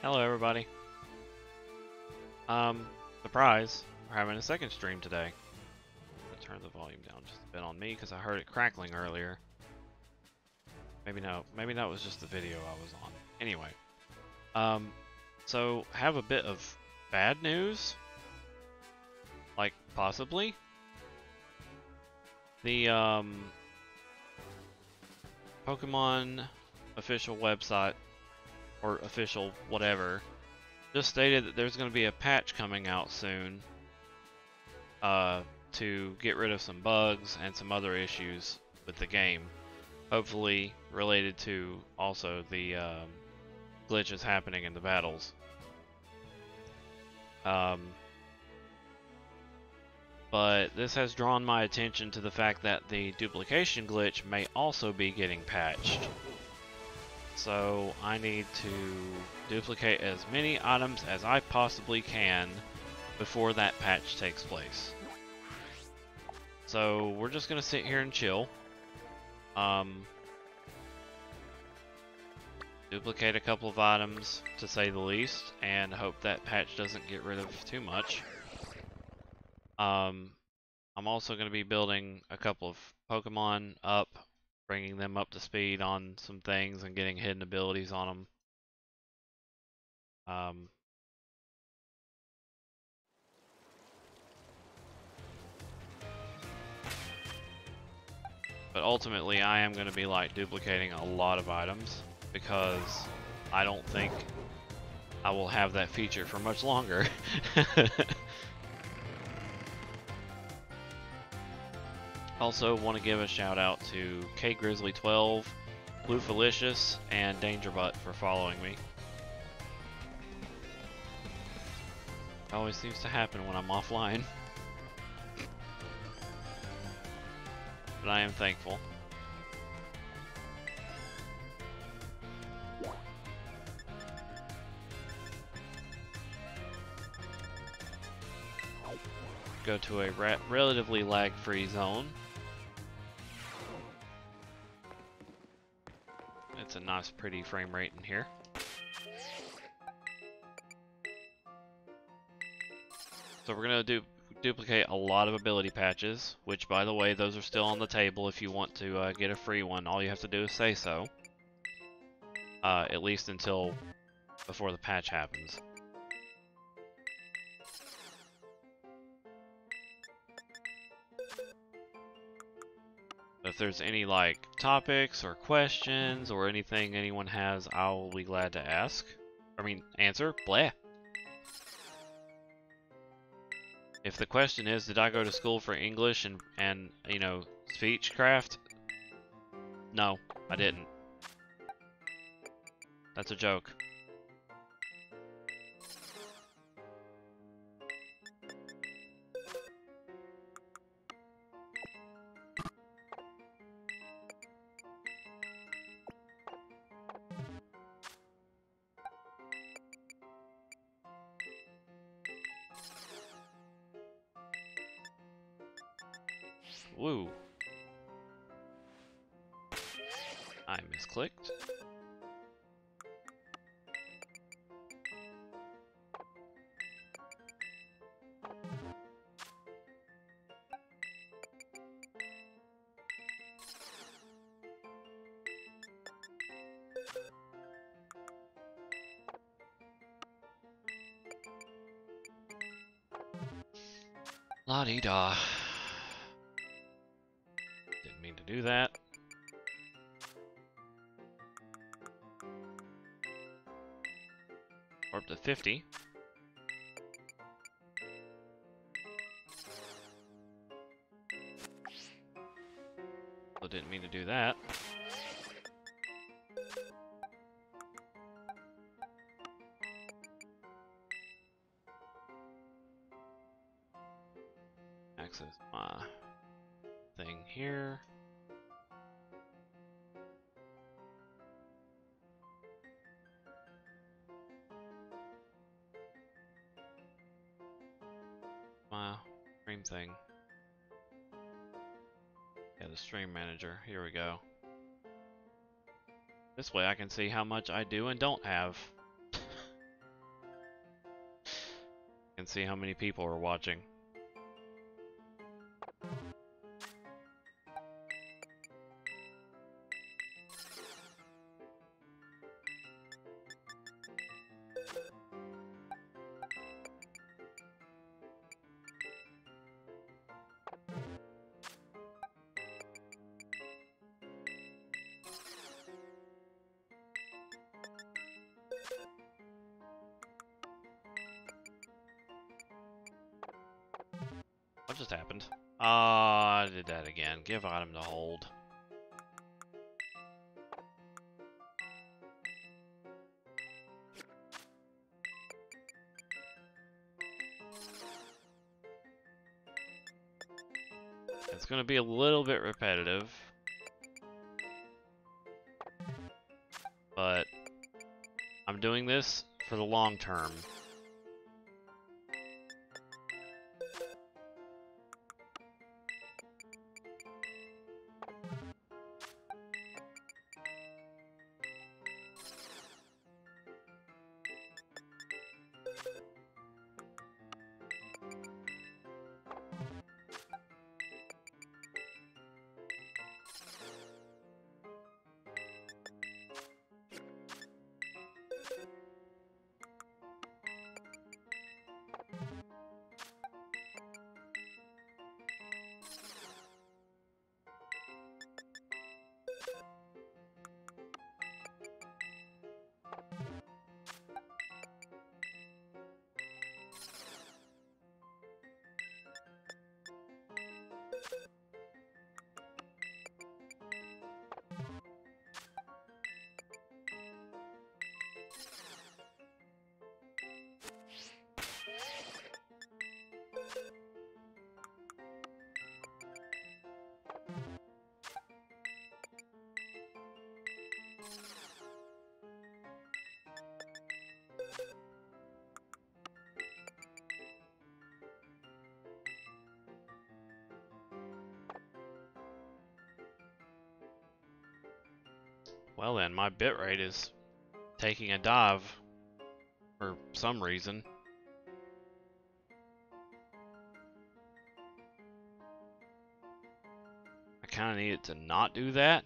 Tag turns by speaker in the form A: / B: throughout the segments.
A: Hello everybody. Surprise, we're having a second stream today. I'm gonna turn the volume down just a bit on me because I heard it crackling earlier. Maybe no, maybe that was just the video I was on. Anyway, so have a bit of bad news, like possibly. The Pokemon official website or official whatever just stated that there's going to be a patch coming out soon to get rid of some bugs and some other issues with the game. Hopefully related to also the glitches happening in the battles. But this has drawn my attention to the fact that the duplication glitch may also be getting patched. So I need to duplicate as many items as I possibly can before that patch takes place. So we're just gonna sit here and chill. Duplicate a couple of items to say the least, and hope that patch doesn't get rid of too much. I'm also going to be building a couple of Pokemon up, bringing them up to speed on some things and getting hidden abilities on them. But ultimately, I am going to be like duplicating a lot of items because I don't think I will have that feature for much longer. Also, want to give a shout out to KGrizzly12, Blue Felicious, and Dangerbutt for following me. It always seems to happen when I'm offline. But I am thankful. Go to a relatively lag-free zone. It's a nice pretty frame rate in here. So we're going to duplicate a lot of ability patches, which by the way, those are still on the table if you want to get a free one. All you have to do is say so. At least until before the patch happens. If there's any like topics or questions or anything anyone has, I'll be glad to answer. Blah. If the question is, did I go to school for English and you know, speechcraft? No, I didn't. That's a joke. Woo. I misclicked. La-dee-da. Didn't mean to do that. We're up to 50. So didn't mean to do that. Access my thing here. My stream thing. Yeah, the stream manager. Here we go. This way I can see how much I do and don't have. and see how many people are watching. What just happened? I did that again. Give item to hold. It's going to be a little bit repetitive, but I'm doing this for the long term. Well then, my bitrate is taking a dive for some reason. I kind of need it to not do that.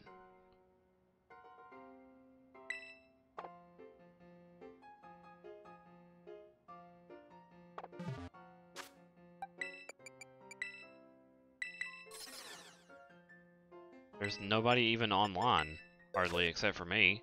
A: There's nobody even online, hardly, except for me.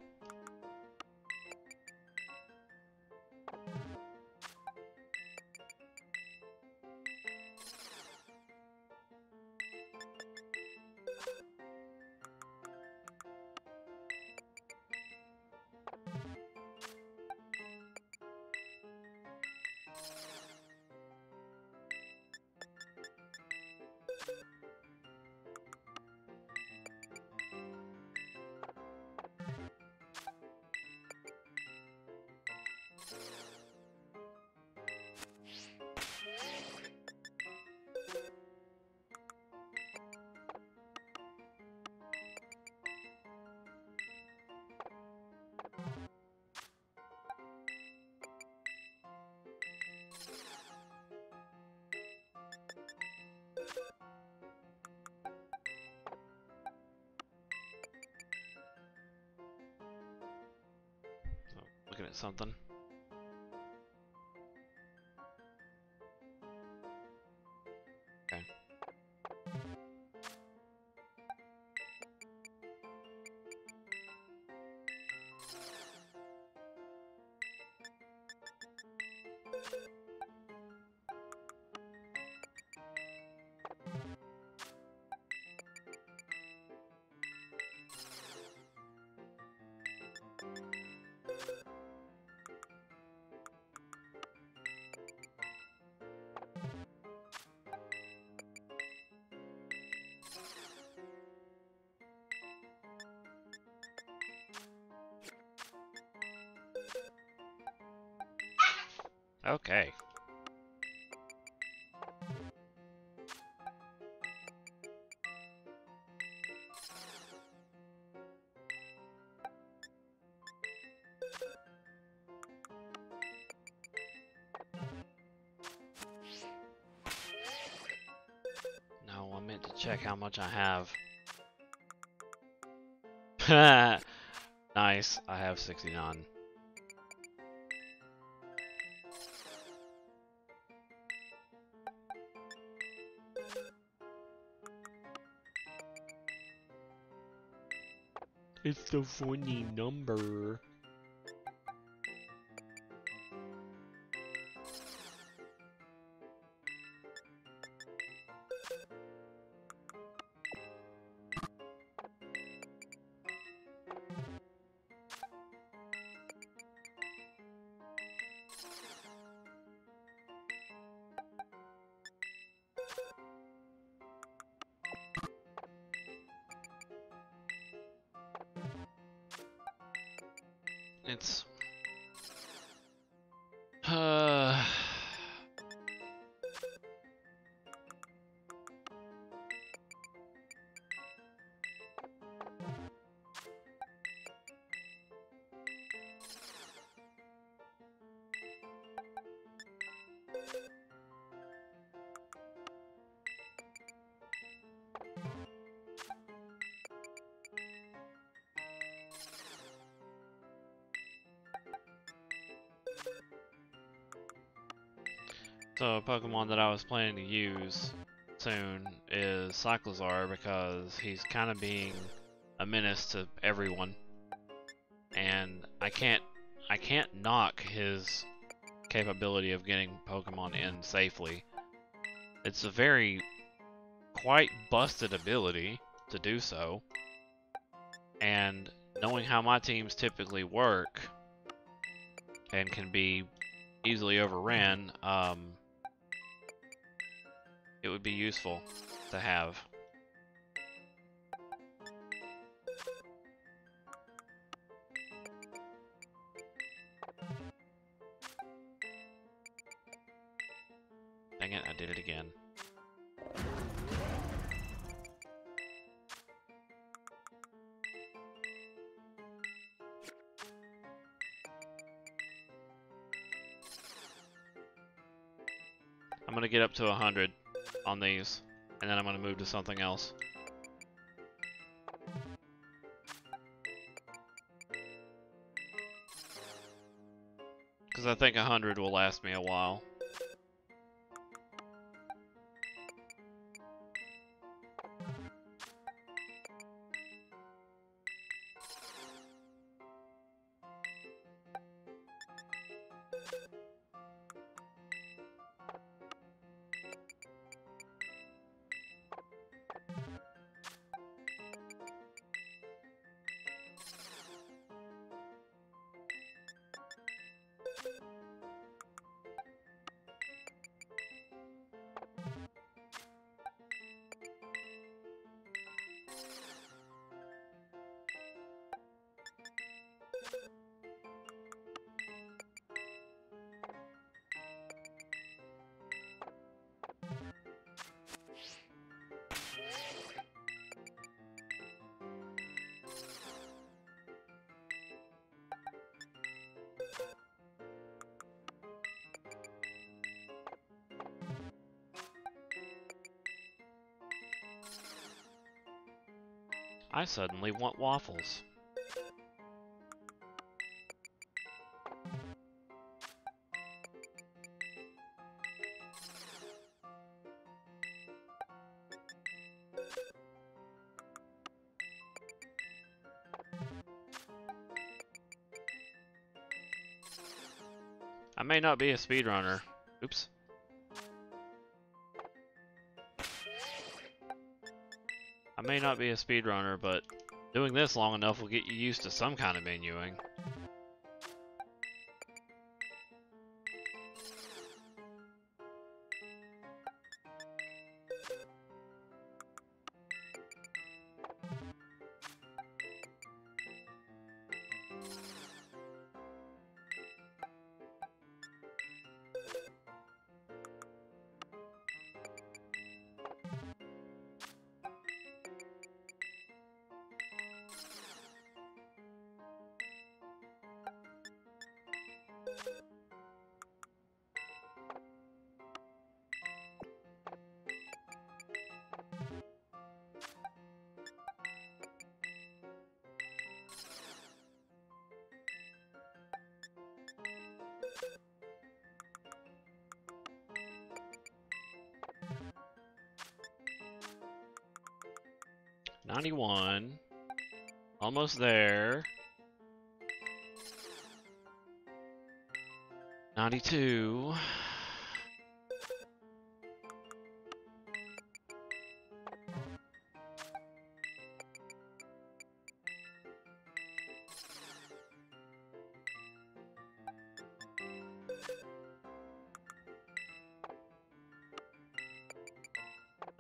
A: Looking at something. Okay. Okay. check how much I have. Nice, I have 69. It's the funny number. It's so a Pokemon that I was planning to use soon is Cyclizar because he's kind of being a menace to everyone, and I can't knock his capability of getting Pokemon in safely. It's a very quite busted ability to do so, and knowing how my teams typically work and can be easily overran, it would be useful to have. Dang it, I did it again. I'm gonna get up to 100 on these, and then I'm gonna move to something else. Because I think 100 will last me a while. I suddenly want waffles. I may not be a speedrunner. Oops. I may not be a speedrunner, but doing this long enough will get you used to some kind of menuing. 91. Almost there. 92.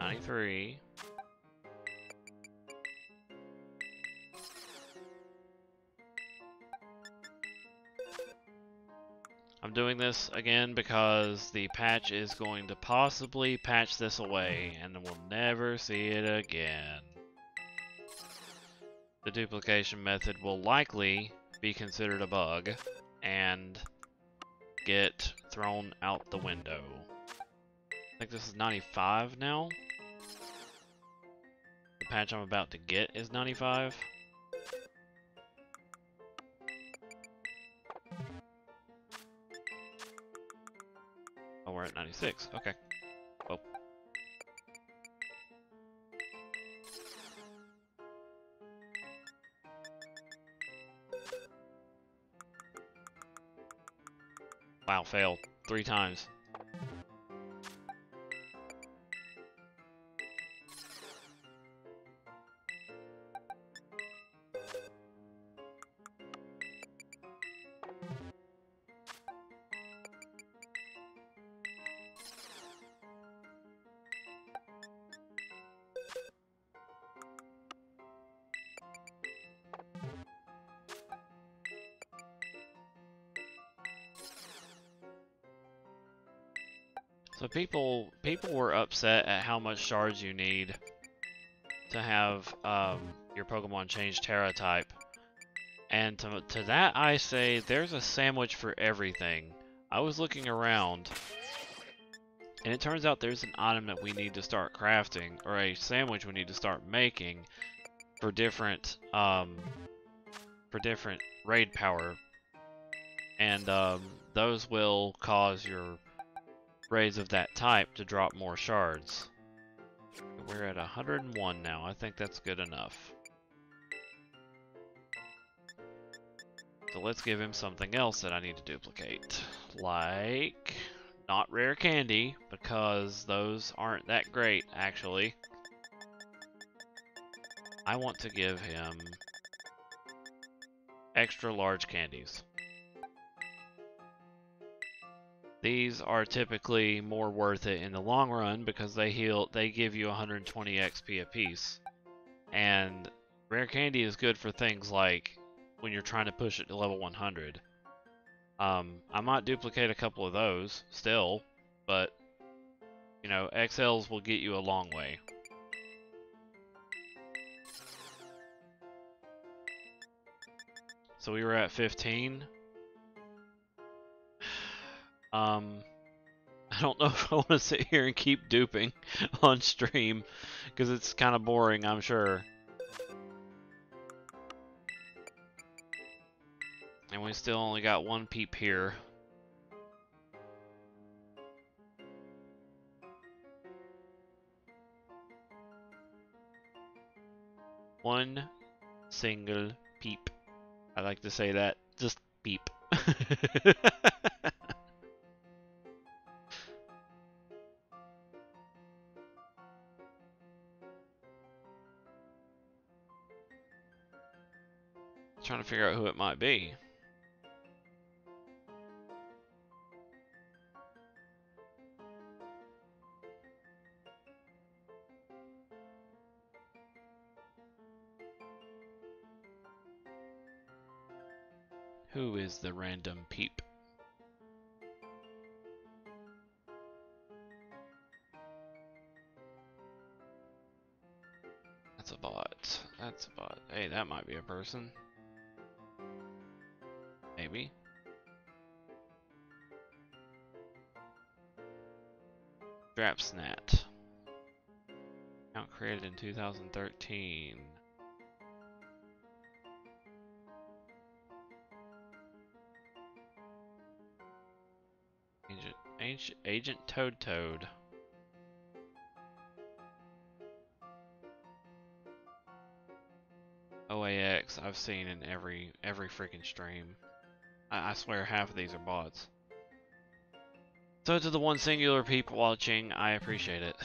A: $93. I'm doing this again because the patch is going to possibly patch this away and we'll never see it again. The duplication method will likely be considered a bug and get thrown out the window. I think this is 95 now. The patch I'm about to get is 95. Oh, we're at 96. Okay. Oh. Wow, failed 3 times. So people were upset at how much shards you need to have your Pokemon change Terra type. And to that I say there's a sandwich for everything. I was looking around and it turns out there's an item that we need to start crafting, or a sandwich we need to start making for different raid power. And those will cause your raids of that type to drop more shards. We're at 101 now. I think that's good enough. So let's give him something else that I need to duplicate. Like, not rare candy, because those aren't that great, actually. I want to give him extra large candies. These are typically more worth it in the long run because they give you 120 XP apiece. And rare candy is good for things like when you're trying to push it to level 100. I might duplicate a couple of those still, but you know, XLs will get you a long way. So we were at 15. I don't know if I want to sit here and keep duping on stream, because it's kind of boring, I'm sure. And we still only got 1 peep here. One single peep. I like to say that. Just peep. Trying to figure out who it might be. Who is the random peep? That's a bot. That's a bot. Hey, that might be a person. Maybe. Drapsnat. Account created in 2013. Agent Toad. I've seen in every freaking stream. I swear half of these are bots. So to the one singular people watching, I appreciate it.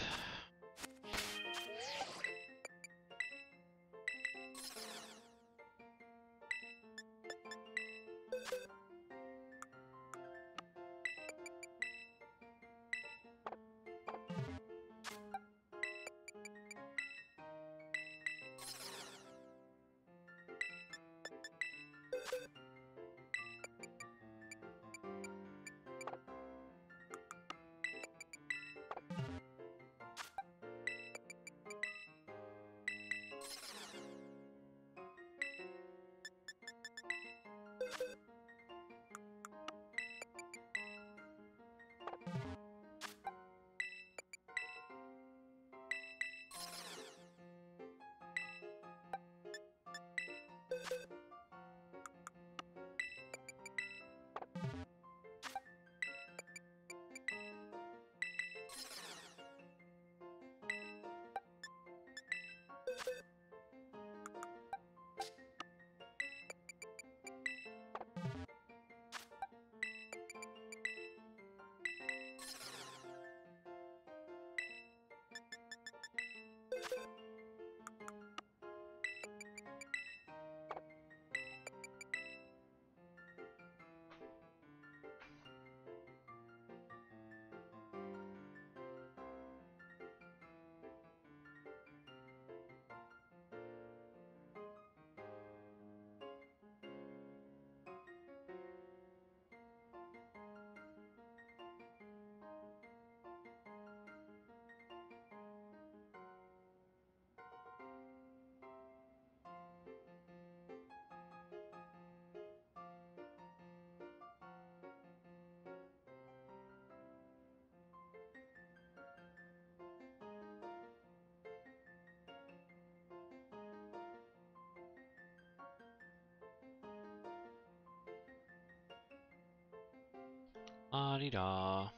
A: La-di-da.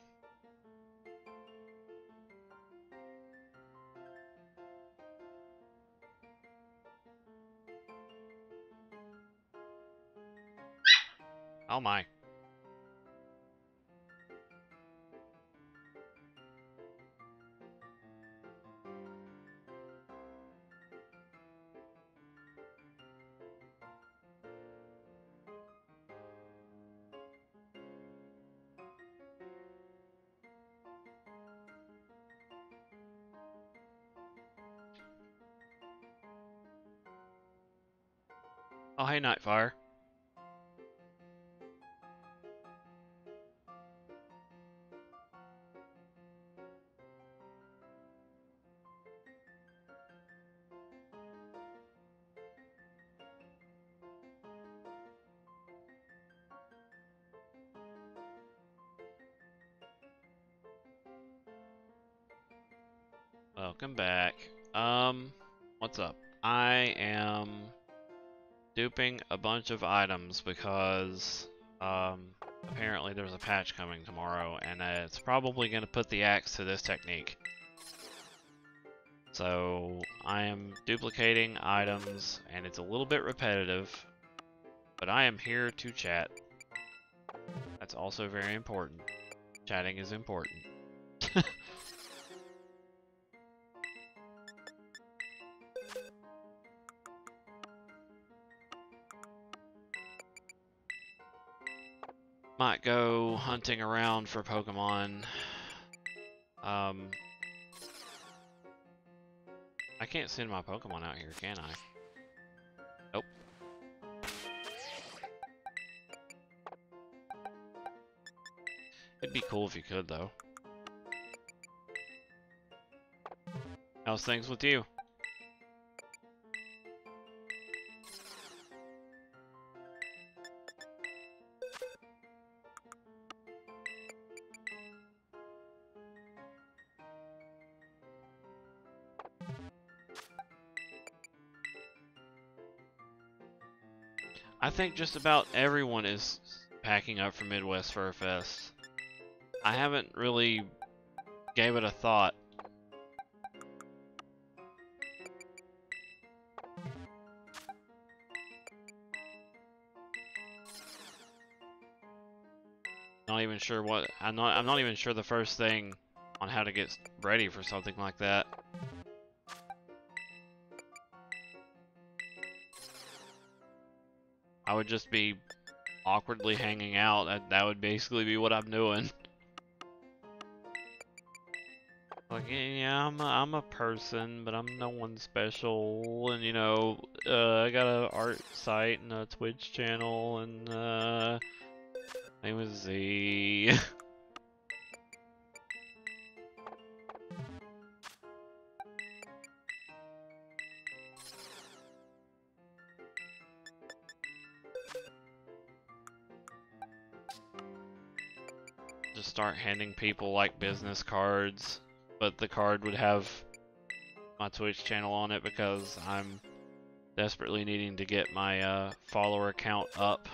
A: Oh my. Oh hey Nightfire. Welcome back. What's up? I am duping a bunch of items because apparently there's a patch coming tomorrow and it's probably going to put the axe to this technique. So I am duplicating items and it's a little bit repetitive, but I am here to chat. That's also very important. Chatting is important. Might go hunting around for Pokemon. I can't send my Pokemon out here, can I? Nope. It'd be cool if you could, though. How's things with you? I think just about everyone is packing up for Midwest Fur Fest. I haven't really gave it a thought. Not even sure what I'm not even sure the first thing on how to get ready for something like that. I would just be awkwardly hanging out. That would basically be what I'm doing. Like, yeah, I'm a person, but I'm no one special, and you know, I got a art site and a Twitch channel, and name is Z. Just start handing people like business cards, but the card would have my Twitch channel on it because I'm desperately needing to get my follower count up.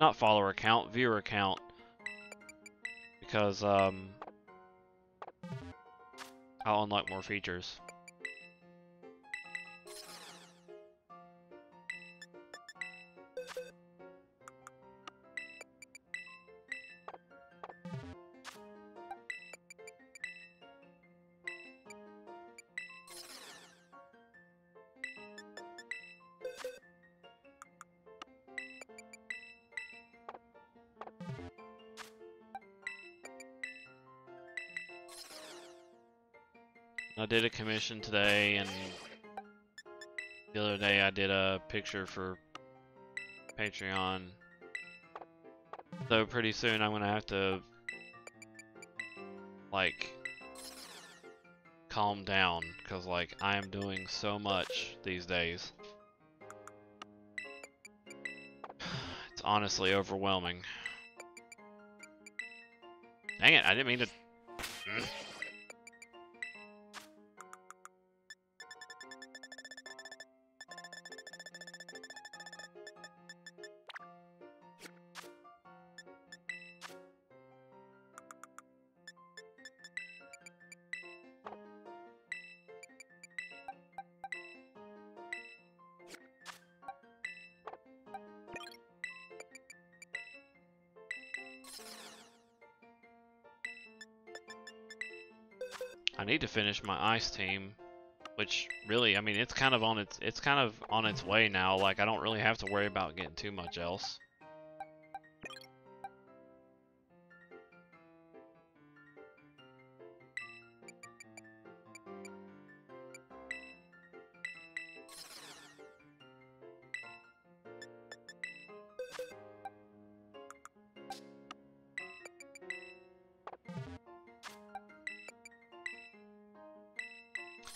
A: Not follower count, viewer count. Because I'll unlock more features. I did a commission today, and the other day I did a picture for Patreon. So pretty soon I'm gonna have to, like, calm down, because, like, I am doing so much these days. It's honestly overwhelming. Dang it, I didn't mean to... I need to finish my ice team, which really, I mean, it's kind of on its way now. Like, I don't really have to worry about getting too much else.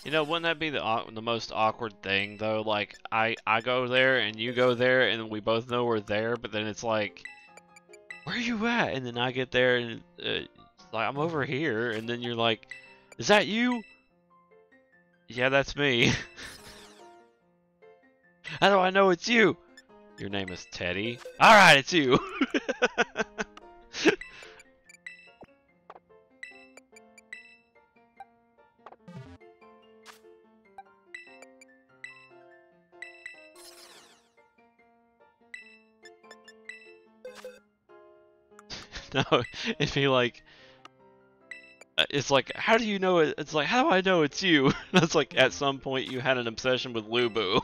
A: You know, wouldn't that be the most awkward thing though? Like, I go there and you go there and we both know we're there, but then it's like, where are you at? And then I get there and it's like, I'm over here, and then you're like, is that you? Yeah, that's me. How do I know it's you? Your name is Teddy. All right, it's you. No, it'd be like, it's like, how do you know it? It's like, how do I know it's you? That's like, at some point you had an obsession with Lubu.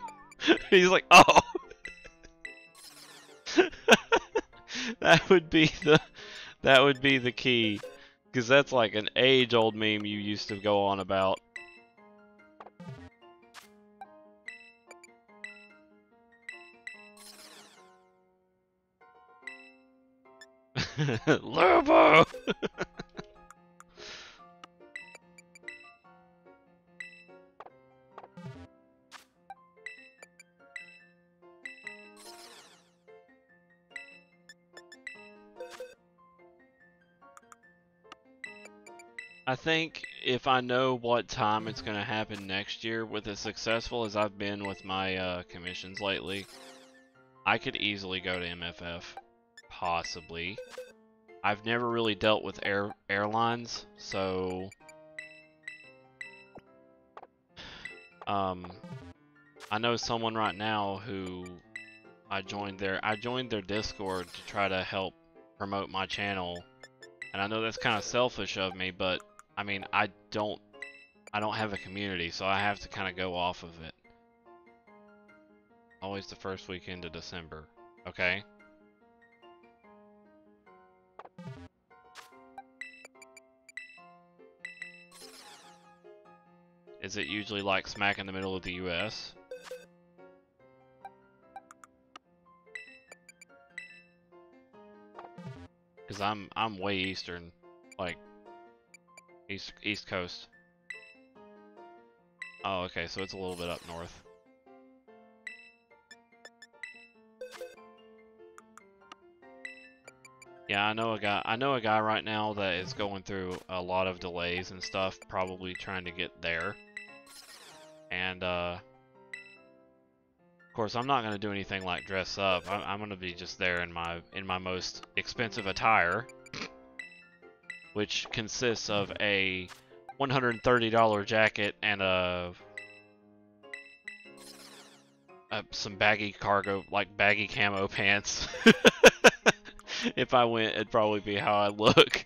A: He's like, oh. That would be the key, because that's like an age-old meme you used to go on about. Lubu. I think if I know what time it's going to happen next year, with as successful as I've been with my commissions lately, I could easily go to MFF. Possibly. I've never really dealt with airlines, so... I know someone right now who I joined their Discord to try to help promote my channel. And I know that's kind of selfish of me, but I mean, I don't have a community, so I have to kind of go off of it. Always the first weekend of December. Okay. Is it usually like smack in the middle of the US? Because I'm way eastern, like east coast. Oh, okay, so it's a little bit up north. Yeah, I know a guy right now that is going through a lot of delays and stuff, probably trying to get there. And of course, I'm not gonna do anything like dress up. I'm gonna be just there in my most expensive attire, which consists of a $130 jacket and some baggy baggy camo pants. If I went, it'd probably be how I look.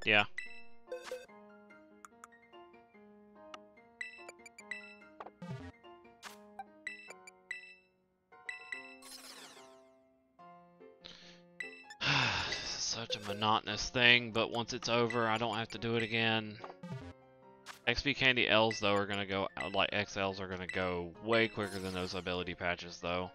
A: Yeah. This is such a monotonous thing, but once it's over, I don't have to do it again. XP Candy Ls, though, are gonna go, like, XLs are gonna go way quicker than those ability patches, though.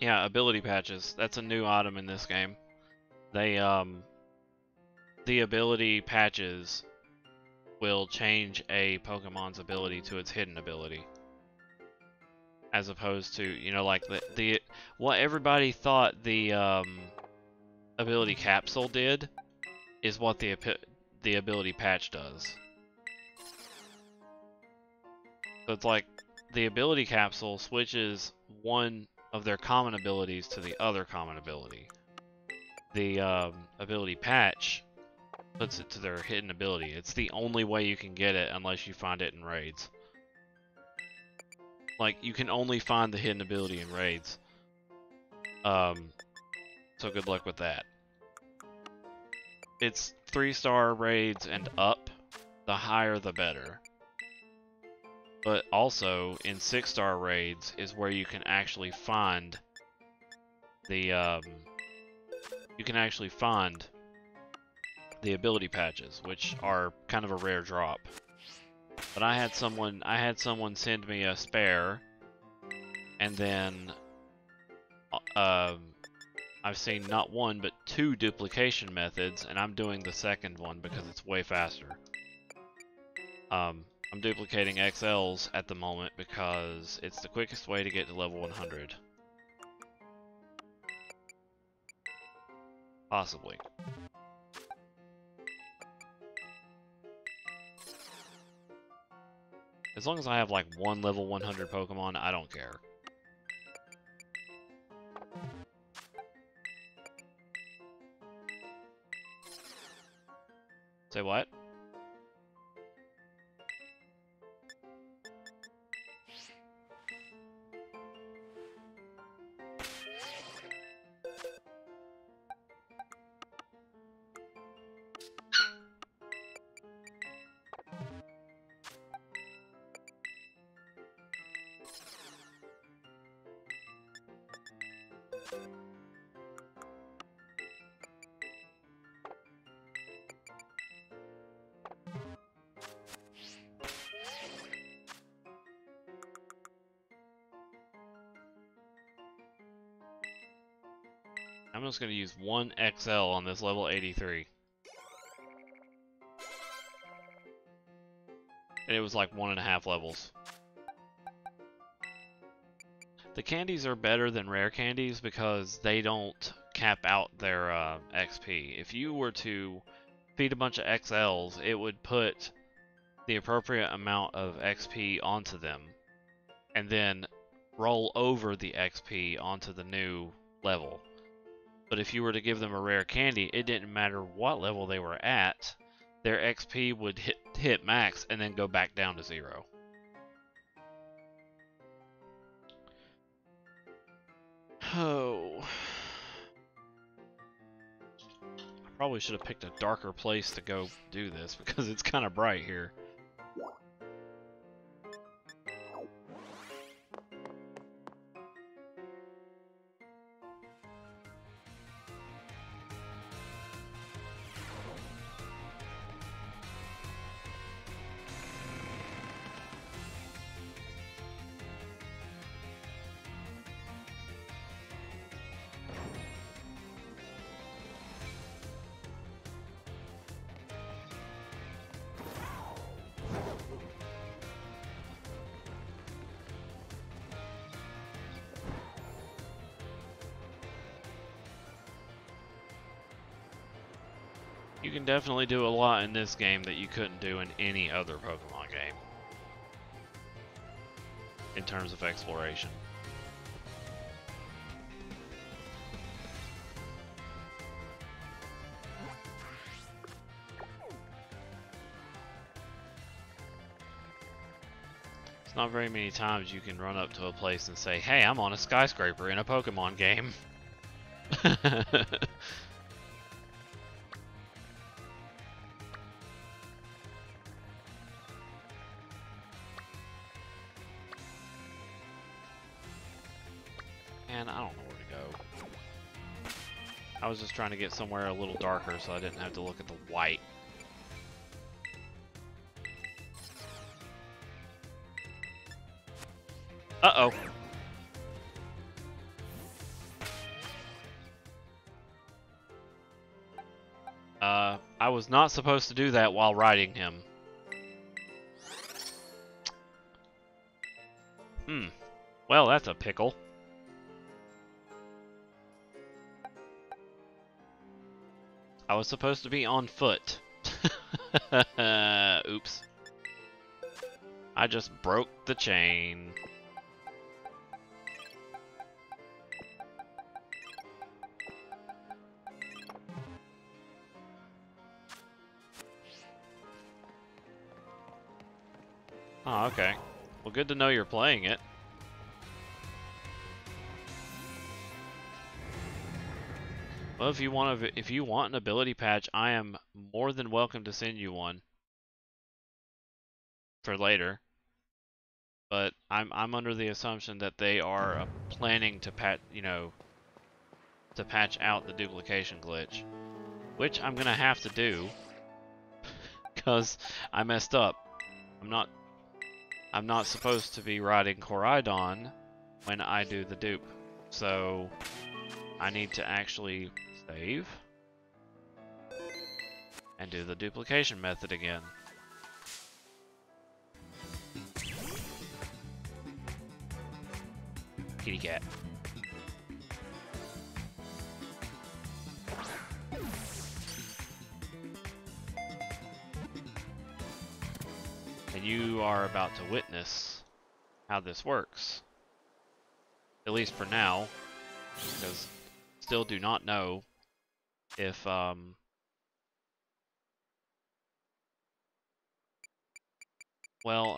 A: Yeah, ability patches. That's a new item in this game. They, the ability patches will change a Pokemon's ability to its hidden ability. As opposed to, you know, like what everybody thought the ability capsule did is what the ability patch does. So it's like the ability capsule switches one of their common abilities to the other common ability. The ability patch puts it to their hidden ability. It's the only way you can get it unless you find it in raids. Like, you can only find the hidden ability in raids. So good luck with that. It's 3-star raids and up. The higher the better. But also, in 6-star raids is where you can actually find the, you can actually find the ability patches, which are kind of a rare drop. But I had someone send me a spare, and then I've seen not one but 2 duplication methods, and I'm doing the second one because it's way faster. I'm duplicating XLs at the moment because it's the quickest way to get to level 100. Possibly. As long as I have like one level 100 Pokemon, I don't care. Say what? I'm just going to use 1 XL on this level 83. And it was like 1.5 levels. The candies are better than rare candies because they don't cap out their XP. If you were to feed a bunch of XLs, it would put the appropriate amount of XP onto them and then roll over the XP onto the new level. But if you were to give them a rare candy, it didn't matter what level they were at, their XP would hit max and then go back down to 0. Oh. I probably should have picked a darker place to go do this because it's kind of bright here. You can definitely do a lot in this game that you couldn't do in any other Pokemon game in terms of exploration. It's not very many times you can run up to a place and say, "Hey, I'm on a skyscraper in a Pokemon game." Man, I don't know where to go. I was just trying to get somewhere a little darker so I didn't have to look at the white. Uh-oh. I was not supposed to do that while riding him. Well, that's a pickle. I was supposed to be on foot. Oops. I just broke the chain. Oh, okay. Well, good to know you're playing it. Well, if you want an ability patch, I am more than welcome to send you one for later. But I'm under the assumption that they are planning to patch out the duplication glitch, which I'm gonna have to do because I messed up. I'm not supposed to be riding Koraidon when I do the dupe, so I need to actually save and do the duplication method again. Kitty cat. And you are about to witness how this works. At least for now, because still do not know if well,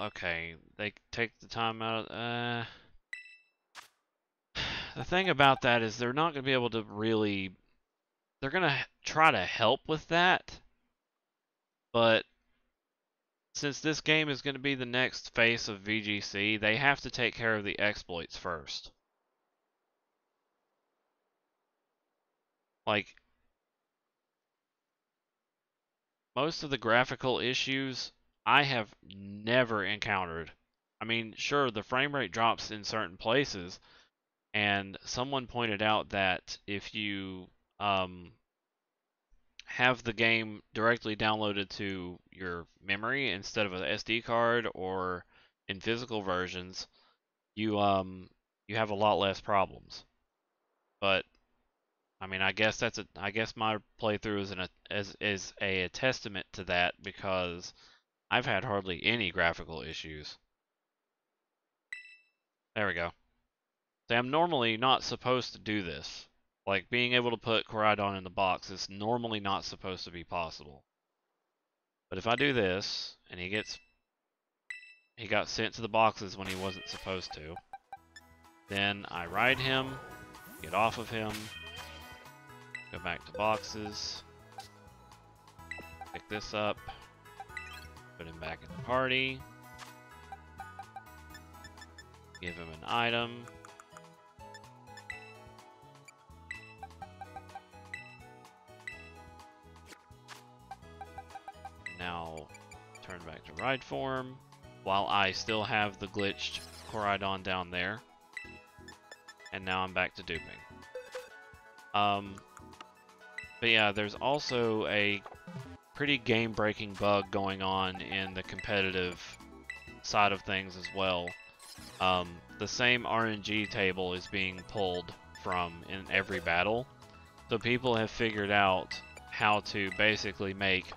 A: okay, they take the time out of the thing about that is they're not going to be able to really, they're going to try to help with that, but since this game is going to be the next face of VGC, they have to take care of the exploits first. Like, most of the graphical issues I have never encountered. I mean, sure, the frame rate drops in certain places, and someone pointed out that if you have the game directly downloaded to your memory instead of an SD card or in physical versions, you have a lot less problems. But I mean, I guess my playthrough is a testament to that because I've had hardly any graphical issues. There we go. See, I'm normally not supposed to do this. Like, being able to put Koraidon in the box is normally not supposed to be possible. But if I do this, and he got sent to the boxes when he wasn't supposed to, then I ride him, get off of him, go back to boxes, pick this up, put him back in the party, give him an item, now turn back to ride form, while I still have the glitched Koraidon down there. And now I'm back to duping. But yeah, there's also a pretty game-breaking bug going on in the competitive side of things as well. The same RNG table is being pulled from in every battle. So people have figured out how to basically make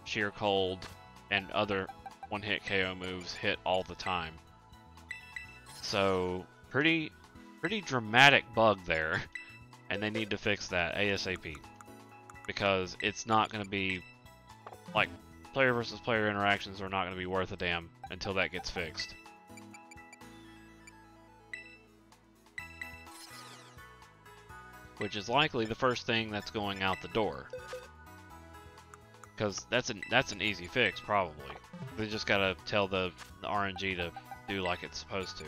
A: Sheer Cold and other one-hit KO moves hit all the time. So, pretty dramatic bug there, and they need to fix that ASAP. Because it's not going to be, like, player versus player interactions are not going to be worth a damn until that gets fixed. Which is likely the first thing that's going out the door. Because that's an easy fix, probably. They just gotta tell the RNG to do like it's supposed to.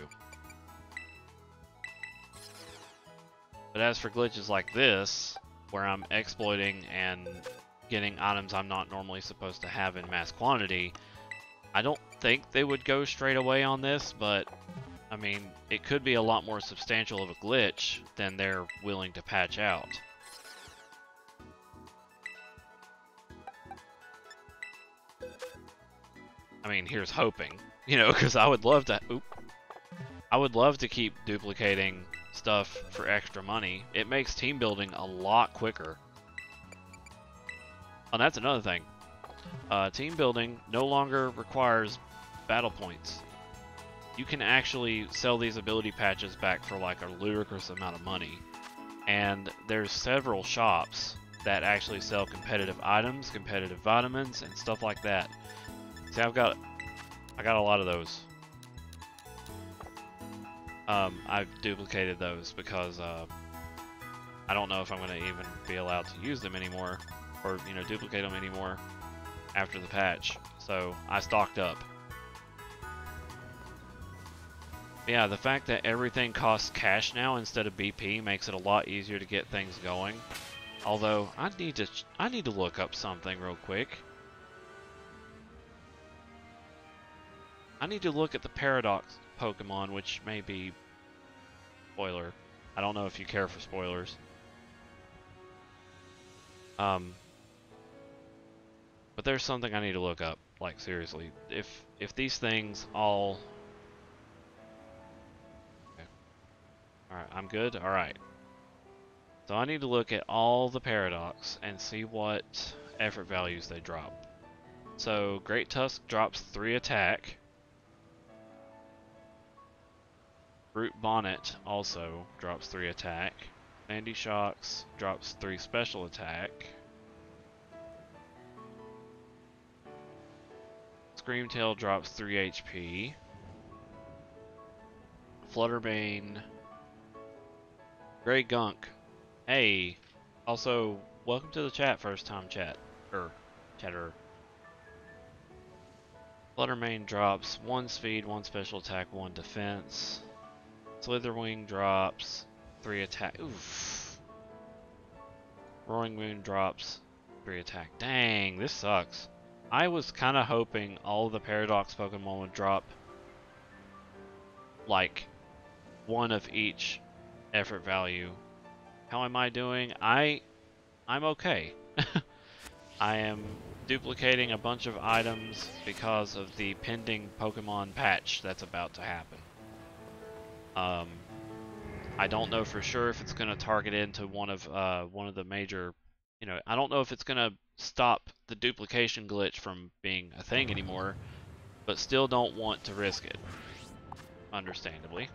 A: But as for glitches like this, where I'm exploiting and getting items I'm not normally supposed to have in mass quantity, I don't think they would go straight away on this, but I mean, it could be a lot more substantial of a glitch than they're willing to patch out. I mean, here's hoping, you know, because I would love to keep duplicating stuff for extra money. It makes team building a lot quicker. And that's another thing. Team building no longer requires battle points. You can actually sell these ability patches back for like a ludicrous amount of money. And there's several shops that actually sell competitive items, competitive vitamins, and stuff like that. See, I got a lot of those. I've duplicated those because I don't know if I'm going to even be allowed to use them anymore, or you know, duplicate them anymore after the patch. So I stocked up. Yeah, the fact that everything costs cash now instead of BP makes it a lot easier to get things going. Although I need to look up something real quick. I need to look at the Paradox Pokemon, which may be spoiler. I don't know if you care for spoilers. But there's something I need to look up. Like seriously, if these things all. Okay. All right, I'm good. All right. So I need to look at all the Paradox and see what effort values they drop. So Great Tusk drops 3 attack. Brute Bonnet also drops 3 attack. Sandy Shocks drops 3 special attack. Screamtail drops 3 HP. Flutterbane. Grey Gunk. Hey. Also, welcome to the chat, first time chatter. Fluttermane drops 1 speed, 1 special attack, 1 defense. Slitherwing drops 3 attack. Oof. Roaring Moon drops 3 attack. Dang, this sucks. I was kind of hoping all the Paradox Pokemon would drop like 1 of each effort value. How am I doing? I I'm okay. I am duplicating a bunch of items because of the pending Pokemon patch that's about to happen. I don't know for sure if it's going to target into one of the major, I don't know if it's going to stop the duplication glitch from being a thing anymore, but still don't want to risk it, understandably.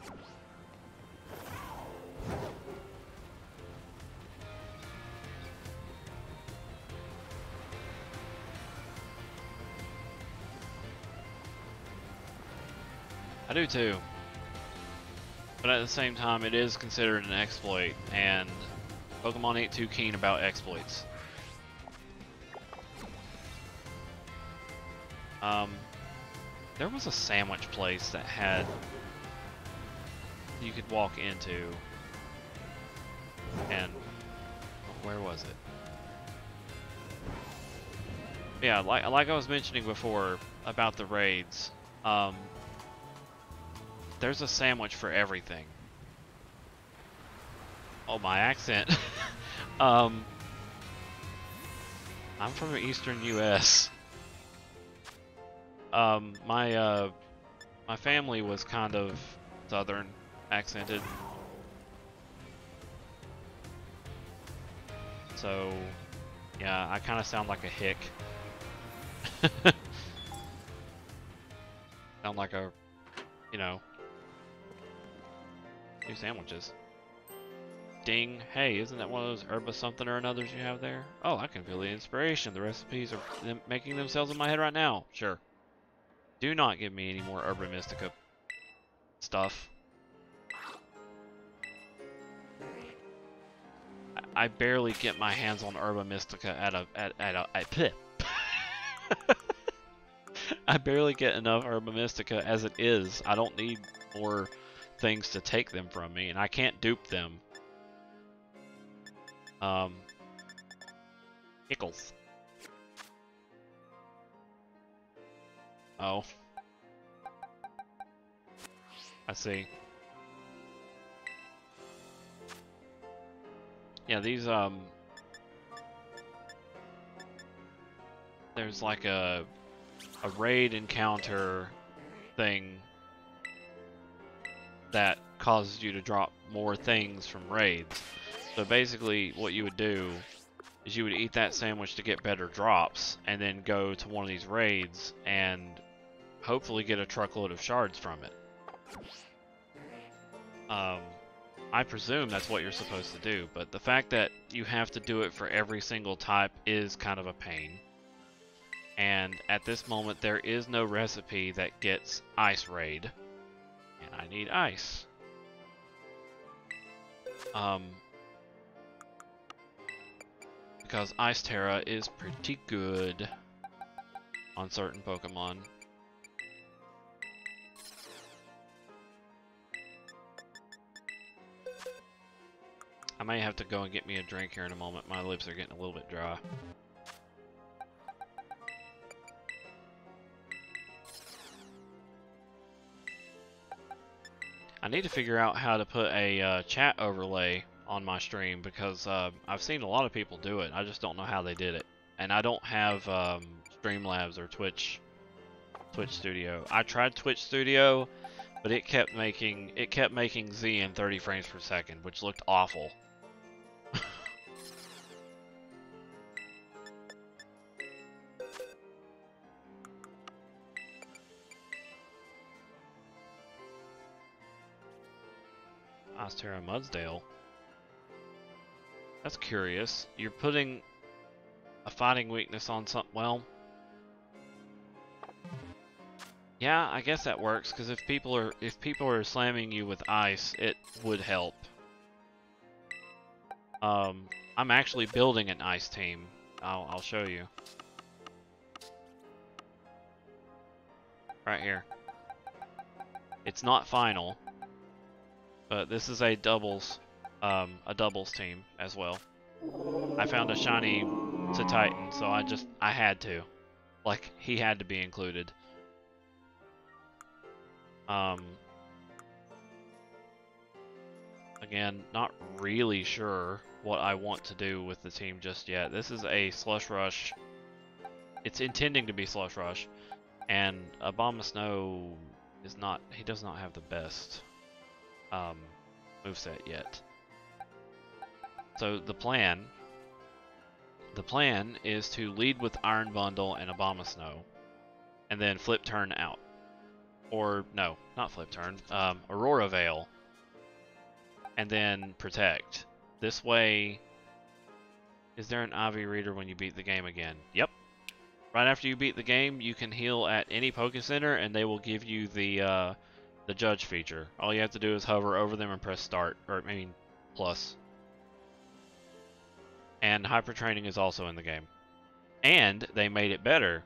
A: I do too. But at the same time, it is considered an exploit, and Pokemon ain't too keen about exploits. There was a sandwich place that had you could walk into, and where was it? Yeah, like I was mentioning before about the raids. There's a sandwich for everything. Oh, my accent. I'm from the eastern U.S. My family was kind of southern accented. So, yeah, I kind of sound like a hick. Sound like a, new sandwiches. Ding. Hey, isn't that one of those herba something or anothers you have there? Oh, I can feel the inspiration. The recipes are making themselves in my head right now. Sure. Do not give me any more Herba Mystica stuff. I barely get my hands on Herba Mystica I barely get enough Herba Mystica as it is. I don't need more things to take them from me, and I can't dupe them. Pickles. Oh. I see. Yeah, these, there's like a raid encounter thing that causes you to drop more things from raids. So basically what you would do is you would eat that sandwich to get better drops, and then go to one of these raids and hopefully get a truckload of shards from it. I presume that's what you're supposed to do, but the fact that you have to do it for every single type is kind of a pain. And at this moment, there is no recipe that gets Ice Raid. And I need Ice. Because Ice Terra is pretty good on certain Pokemon. I may have to go and get me a drink here in a moment. My lips are getting a little bit dry. I need to figure out how to put a chat overlay on my stream, because I've seen a lot of people do it. I just don't know how they did it. And I don't have Streamlabs or Twitch Studio. I tried Twitch Studio, but it kept making Z in 30 frames per second, which looked awful. Ostera Mudsdale. That's curious. You're putting a fighting weakness on some. Well, yeah, I guess that works, because if people are slamming you with ice, it would help. I'm actually building an ice team. I'll show you. Right here. It's not final, but this is a doubles team as well. I found a shiny to Titan, so I had to. Like, he had to be included. Again, not really sure what I want to do with the team just yet. This is a Slush Rush. It's intending to be Slush Rush, and Abomasnow is not. He does not have the best moveset yet. So the plan is to lead with Iron Bundle and Abomasnow, and then flip turn out. Or no, not flip turn. Aurora Veil, and then protect. This way, is there an IV reader when you beat the game again? Yep. Right after you beat the game, you can heal at any Poké Center, and they will give you the Judge feature. All you have to do is hover over them and press start, or I mean, plus. And Hyper Training is also in the game. And they made it better.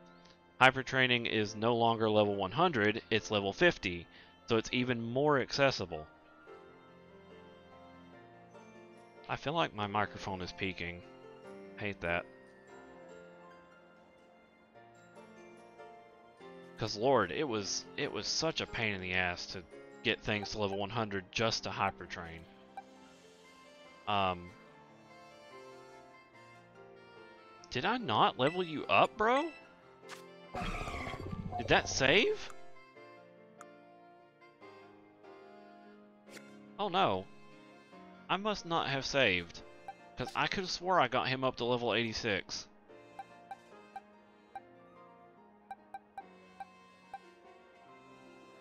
A: Hyper Training is no longer level 100, it's level 50, so it's even more accessible. I feel like my microphone is peaking. Hate that. Cause Lord, it was such a pain in the ass to get things to level 100 just to Hyper Train. Did I not level you up, bro? Did that save? Oh no. I must not have saved. Because I could have swore I got him up to level 86.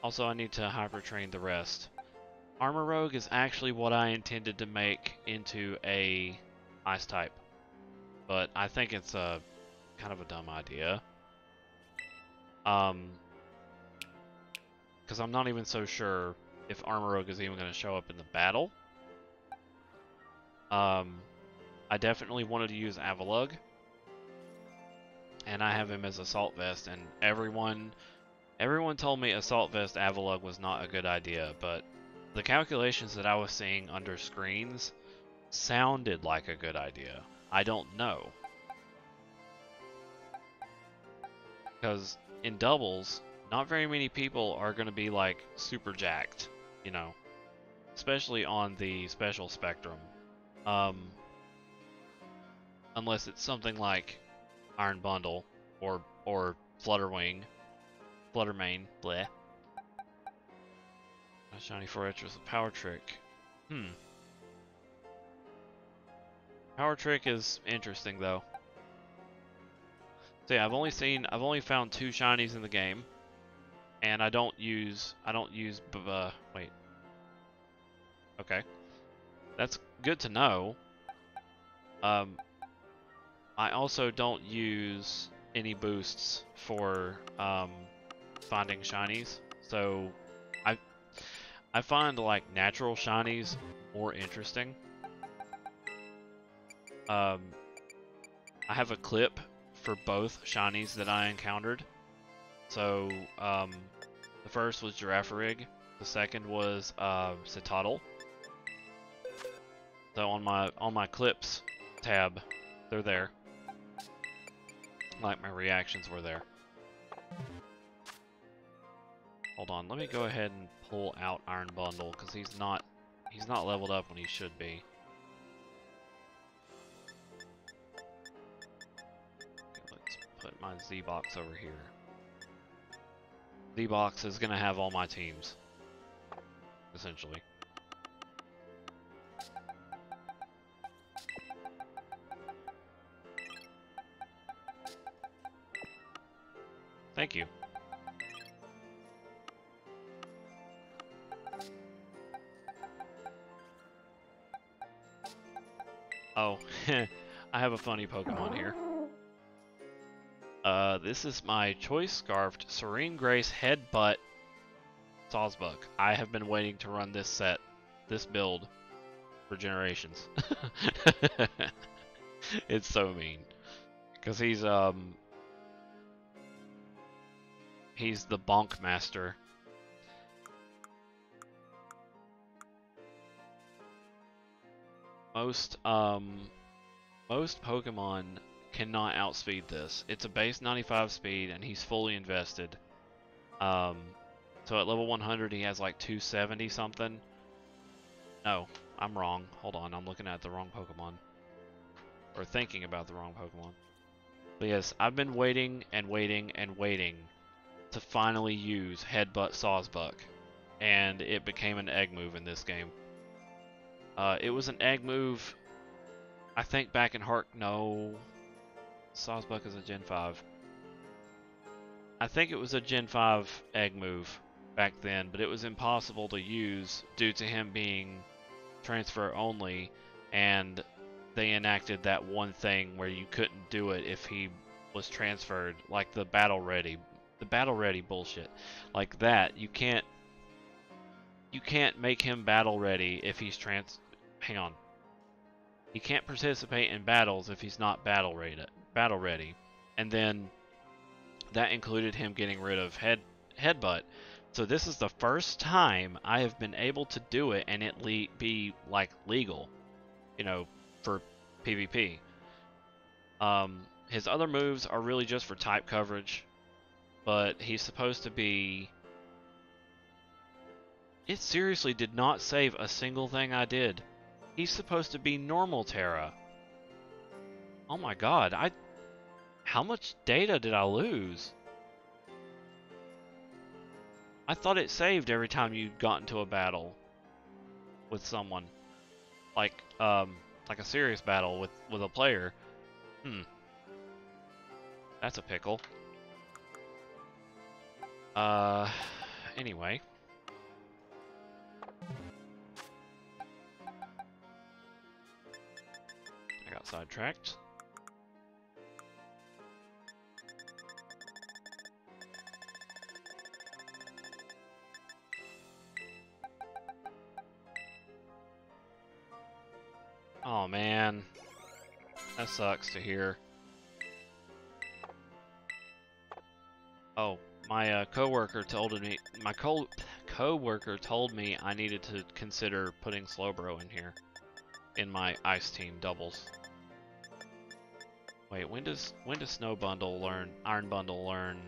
A: Also, I need to hyper train the rest. Armor Rogue is actually what I intended to make into a Ice type. But I think it's a kind of a dumb idea. Because I'm not even so sure if Armor Rogue is even going to show up in the battle. I definitely wanted to use Avalugg, and I have him as Assault Vest, and everyone told me Assault Vest Avalugg was not a good idea, but the calculations that I was seeing under screens sounded like a good idea. I don't know. Because in doubles, not very many people are going to be like super jacked, you know, especially on the special spectrum. Unless it's something like Iron Bundle or Fluttermane, bleh. A shiny 4-Etch with a Power Trick. Power Trick is interesting though. So yeah, I've only found 2 shinies in the game, and I don't use wait. Okay, that's good to know. I also don't use any boosts for finding shinies, so I find like natural shinies more interesting. I have a clip for both shinies that I encountered. So the first was Girafarig, the second was Citadel. So on my clips tab, they're there. Like my reactions were there. Hold on, let me go ahead and pull out Iron Bundle because he's not leveled up when he should be. Okay, let's put my Z-Box over here. Z-Box is gonna have all my teams, essentially. Thank you. Oh, I have a funny Pokemon here. This is my Choice Scarfed Serene Grace Headbutt Sawsbuck. I have been waiting to run this set, this build, for generations. It's so mean. Because he's the Bonk Master. Most Pokemon cannot outspeed this. It's a base 95 speed, and he's fully invested. So at level 100, he has like 270 something. No, I'm wrong. Hold on, I'm looking at the wrong Pokemon. or thinking about the wrong Pokemon. But yes, I've been waiting and waiting and waiting to finally use Headbutt Sawsbuck, and it became an egg move in this game. It was an egg move, I think back in no, Sawsbuck is a Gen 5. I think it was a Gen 5 egg move back then, but it was impossible to use due to him being transfer only, and they enacted that one thing where you couldn't do it if he was transferred, like the battle ready bullshit. Like that, you can't make him battle ready if he's hang on. He can't participate in battles if he's not battle ready. And then that included him getting rid of Headbutt. So this is the first time I have been able to do it and it be like legal, you know, for PvP. His other moves are really just for type coverage, but he's supposed to be... It seriously did not save a single thing I did. He's supposed to be normal Terra. Oh my god, how much data did I lose? I thought it saved every time you got into a battle with someone. Like a serious battle with a player. That's a pickle. Anyway. I got sidetracked. Oh man, that sucks to hear. Oh, my coworker told me I needed to consider putting Slowbro in here in my Ice Team doubles. Wait, when does Snow Bundle learn Iron Bundle learn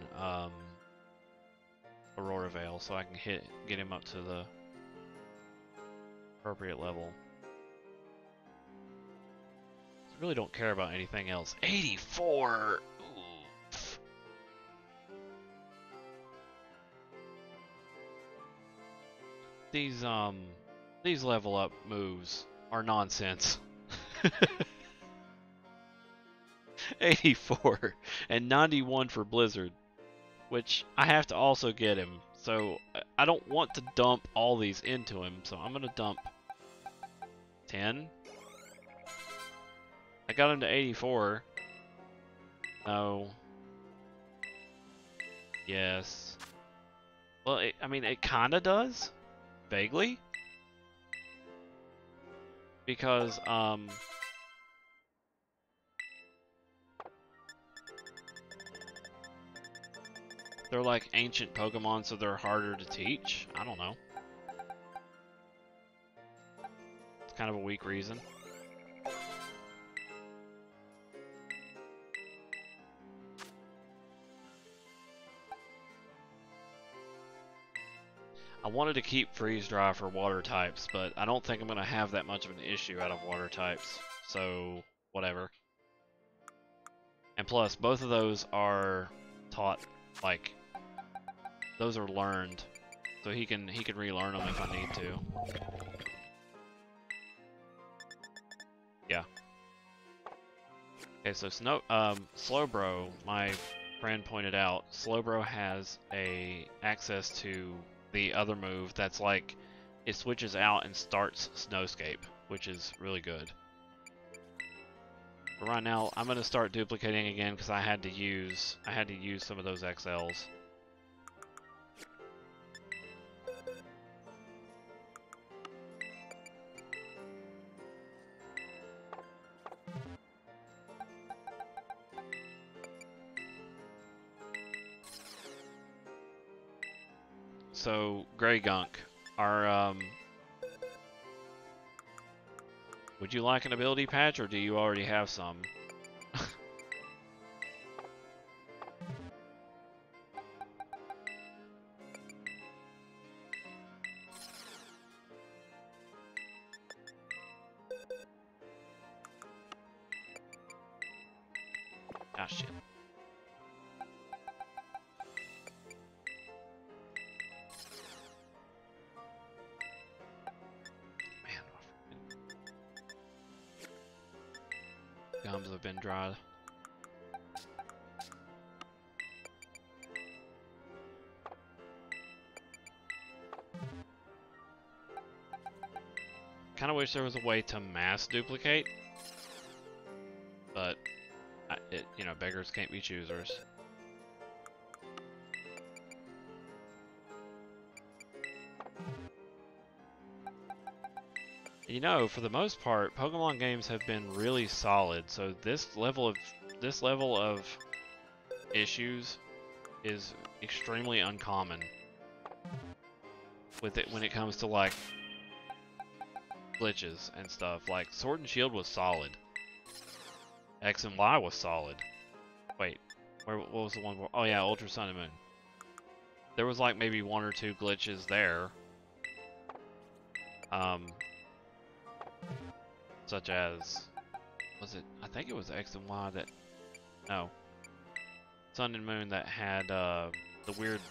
A: Aurora Veil so I can get him up to the appropriate level? I really don't care about anything else. 84. Oof. These level up moves are nonsense. 84 and 91 for Blizzard, which I have to also get him. So I don't want to dump all these into him, so I'm gonna dump 10. I got him to 84. No. Yes. Well, I mean, it kinda does. Vaguely. Because, they're like ancient Pokemon, so they're harder to teach. I don't know. It's kind of a weak reason. I wanted to keep Freeze Dry for water types, but I don't think I'm going to have that much of an issue out of water types, so whatever. And plus, both of those are taught, like, those are learned, so he can relearn them if I need to. Yeah. Okay, so Slowbro, my friend pointed out, Slowbro has access to the other move that's like, it switches out and starts Snowscape, which is really good. But right now, I'm gonna start duplicating again because I had to use some of those XLs. So, Grey Gunk, would you like an ability patch, or do you already have some? shit. Man, my gums have been dried. Kind of wish there was a way to mass duplicate, but you know, beggars can't be choosers. You know, for the most part, Pokemon games have been really solid. So this level of issues is extremely uncommon with it when it comes to like glitches and stuff. Like Sword and Shield was solid. X and Y was solid. Wait, what was the one? Oh yeah, Ultra Sun and Moon. There was like maybe one or two glitches there. Such as, was it? I think it was X and Y that, no, Sun and Moon that had the weird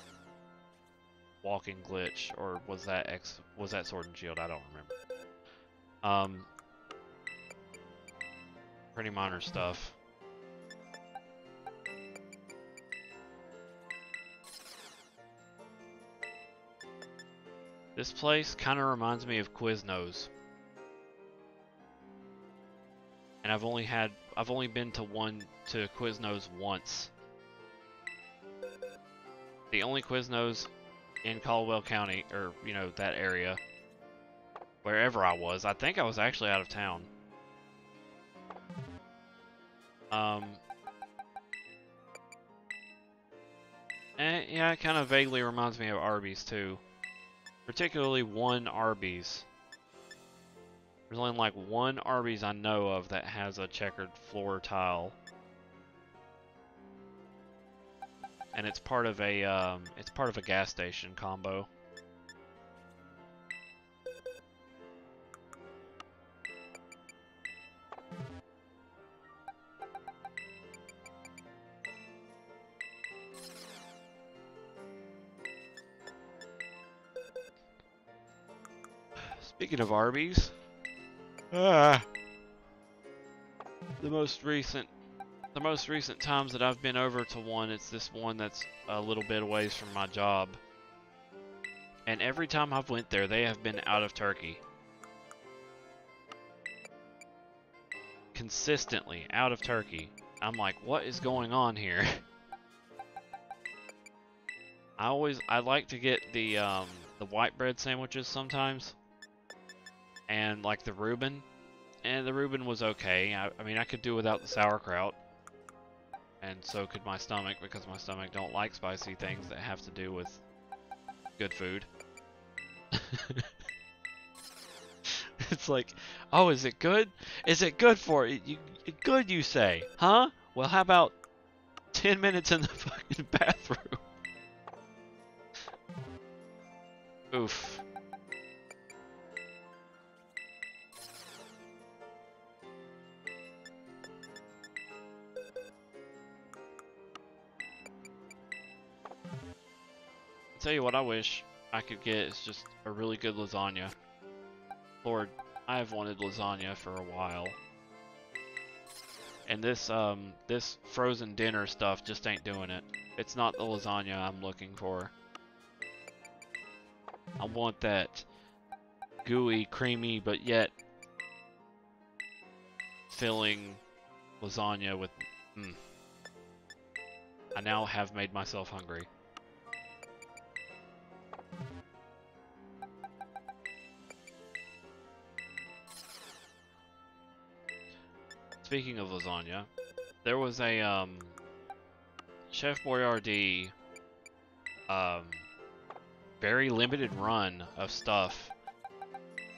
A: walking glitch, or was that was that Sword and Shield? I don't remember. Pretty minor stuff. This place kind of reminds me of Quiznos. And I've only been to Quiznos once. The only Quiznos in Caldwell County, or you know, that area, wherever I was. I think I was actually out of town. Yeah, it kind of vaguely reminds me of Arby's too. Particularly one Arby's. There's only like one Arby's I know of that has a checkered floor tile. And it's part of a gas station combo. Speaking of Arby's, the most recent times that I've been over to one, it's this one that's a little bit away from my job. And every time I've went there, they have been out of turkey. Consistently out of turkey. I'm like, what is going on here? I like to get the white bread sandwiches sometimes. And like the Reuben. And the Reuben was okay. I mean, I could do without the sauerkraut. And so could my stomach, because my stomach don't like spicy things that have to do with good food. It's like, oh, is it good? Is it good for it? Good, you say? Huh? Well, how about 10 minutes in the fucking bathroom? Oof. Tell you what I wish I could get is just a really good lasagna. Lord, I have wanted lasagna for a while. And this frozen dinner stuff just ain't doing it. It's not the lasagna I'm looking for. I want that gooey, creamy, but yet filling lasagna with... I now have made myself hungry. Speaking of lasagna, there was a Chef Boyardee very limited run of stuff.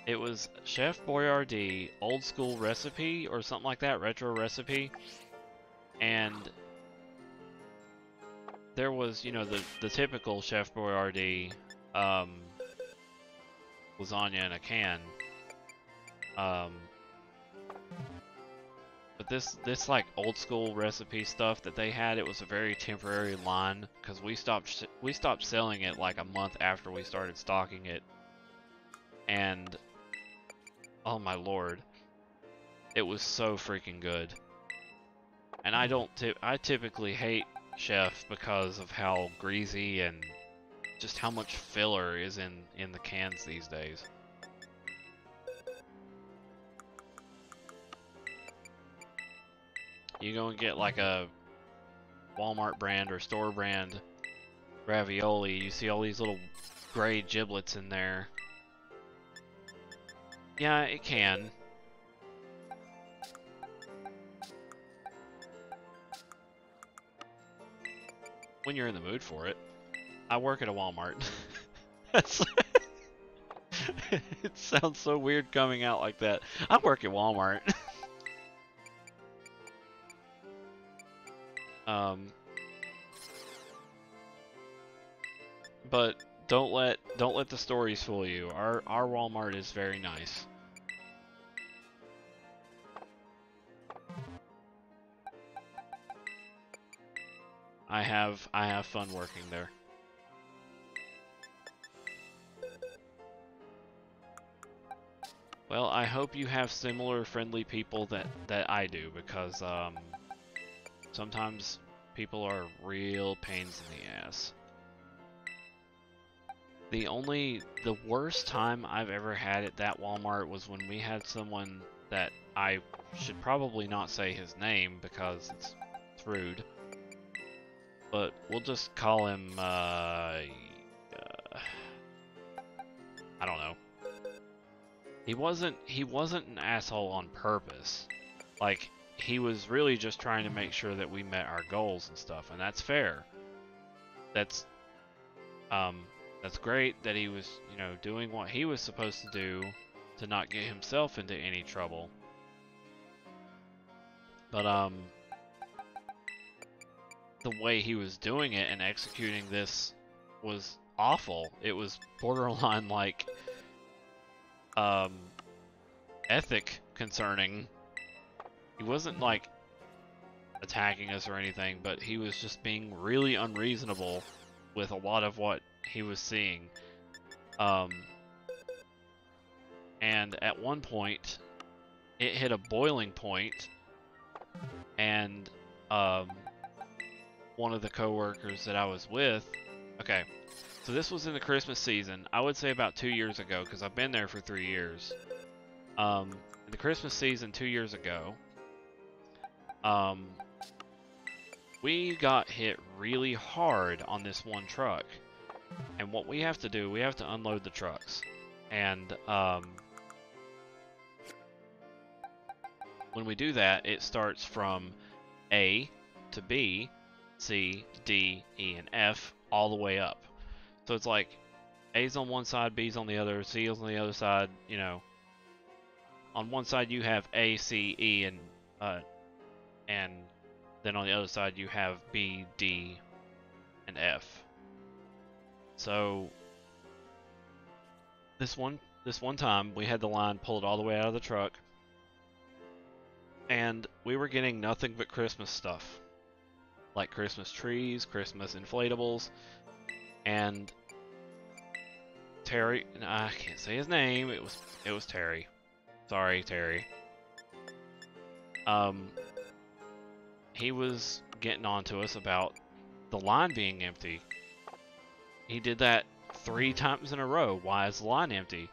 A: It was Chef Boyardee old school recipe or something like that, retro recipe, and there was, you know, the typical Chef Boyardee lasagna in a can. But this like old school recipe stuff that they had, it was a very temporary line because we stopped selling it like a month after we started stocking it, and oh my lord, it was so freaking good. And I typically hate Chef because of how greasy and just how much filler is in the cans these days. You go and get like a Walmart brand or store brand ravioli, you see all these little gray giblets in there. Yeah, it can. When you're in the mood for it. I work at a Walmart. That's it sounds so weird coming out like that. I work at Walmart. But don't let the stories fool you. Our Walmart is very nice. I have fun working there. Well, I hope you have similar friendly people that I do, because sometimes people are real pains in the ass. The worst time I've ever had at that Walmart was when we had someone that I should probably not say his name because it's rude, but we'll just call him, I don't know. He wasn't an asshole on purpose. Like, he was really just trying to make sure that we met our goals and stuff, and that's fair. That's great that he was, you know, doing what he was supposed to do to not get himself into any trouble. But the way he was doing it and executing this was awful. It was borderline like ethic concerning. He wasn't like attacking us or anything, but he was just being really unreasonable with a lot of what he was seeing. And at one point it hit a boiling point, and one of the coworkers that I was with, okay, so this was in the Christmas season, I would say about 2 years ago, because I've been there for 3 years. In the Christmas season 2 years ago, we got hit really hard on this one truck. And what we have to do, we have to unload the trucks. And when we do that, it starts from A to B, C, D, E, and F, all the way up. So it's like A's on one side, B's on the other, C's on the other side, you know. On one side you have A, C, E, and then on the other side you have B, D, and F. So this one time we had the line pulled all the way out of the truck, and we were getting nothing but Christmas stuff, like Christmas trees, Christmas inflatables, and Terry, and I can't say his name, it was Terry. Sorry, Terry. He was getting on to us about the line being empty. He did that 3 times in a row. Why is the line empty?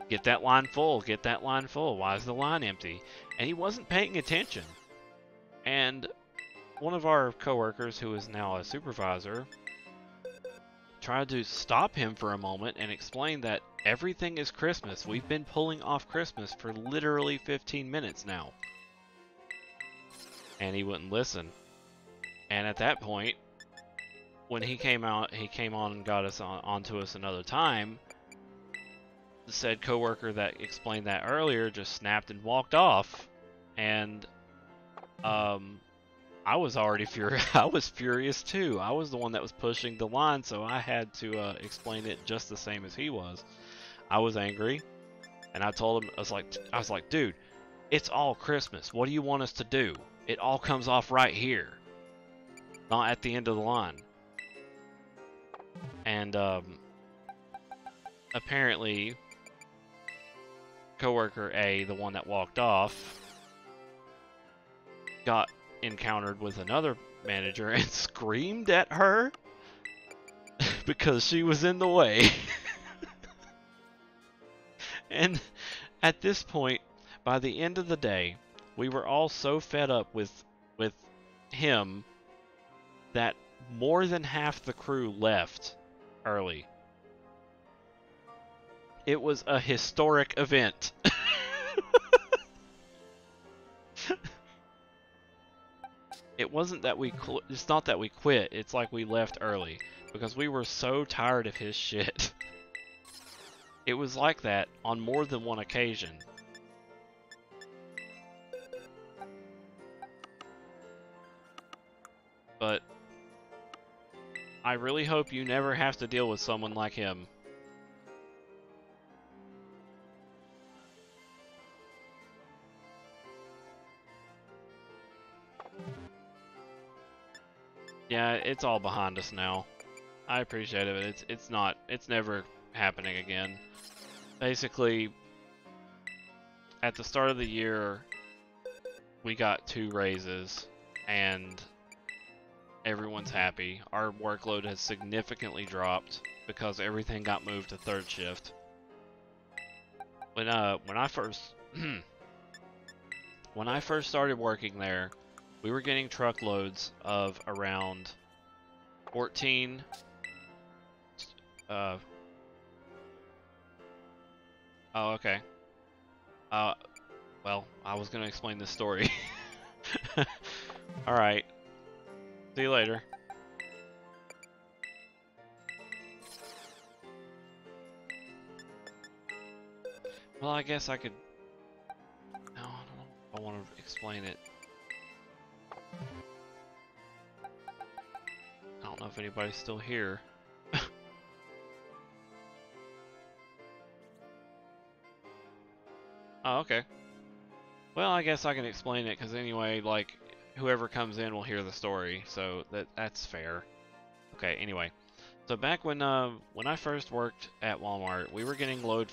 A: Get that line full. Get that line full. Why is the line empty? And he wasn't paying attention. And one of our coworkers, who is now a supervisor, tried to stop him for a moment and explain that everything is Christmas. We've been pulling off Christmas for literally 15 minutes now. And he wouldn't listen. And at that point, when he came on and got us onto us another time, the said coworker that explained that earlier just snapped and walked off. And I was already furious. I was furious too. I was the one that was pushing the line, so I had to explain it just the same as he was. I was angry, and I told him, I was like, dude, It's all Christmas. What do you want us to do? It all comes off right here, not at the end of the line. And apparently, coworker A, the one that walked off, got encountered with another manager and screamed at her because she was in the way. And at this point, by the end of the day, we were all so fed up with him that more than half the crew left early. It was a historic event. It wasn't that it's not that we quit, it's like we left early because we were so tired of his shit. It was like that on more than one occasion. But I really hope you never have to deal with someone like him. Yeah, it's all behind us now. I appreciate it, but it's never happening again. Basically, at the start of the year, we got 2 raises, and everyone's happy. Our workload has significantly dropped because everything got moved to 3rd shift. When I first when I first started working there, we were getting truckloads of around 14 oh, okay. Well, I was gonna explain this story. Alright. See you later. Well, I guess I could... No, I don't know if I want to explain it. I don't know if anybody's still here. Oh, okay. Well, I guess I can explain it, because anyway, like, whoever comes in will hear the story, so that's fair. Okay, anyway. So back when I first worked at Walmart, we were getting load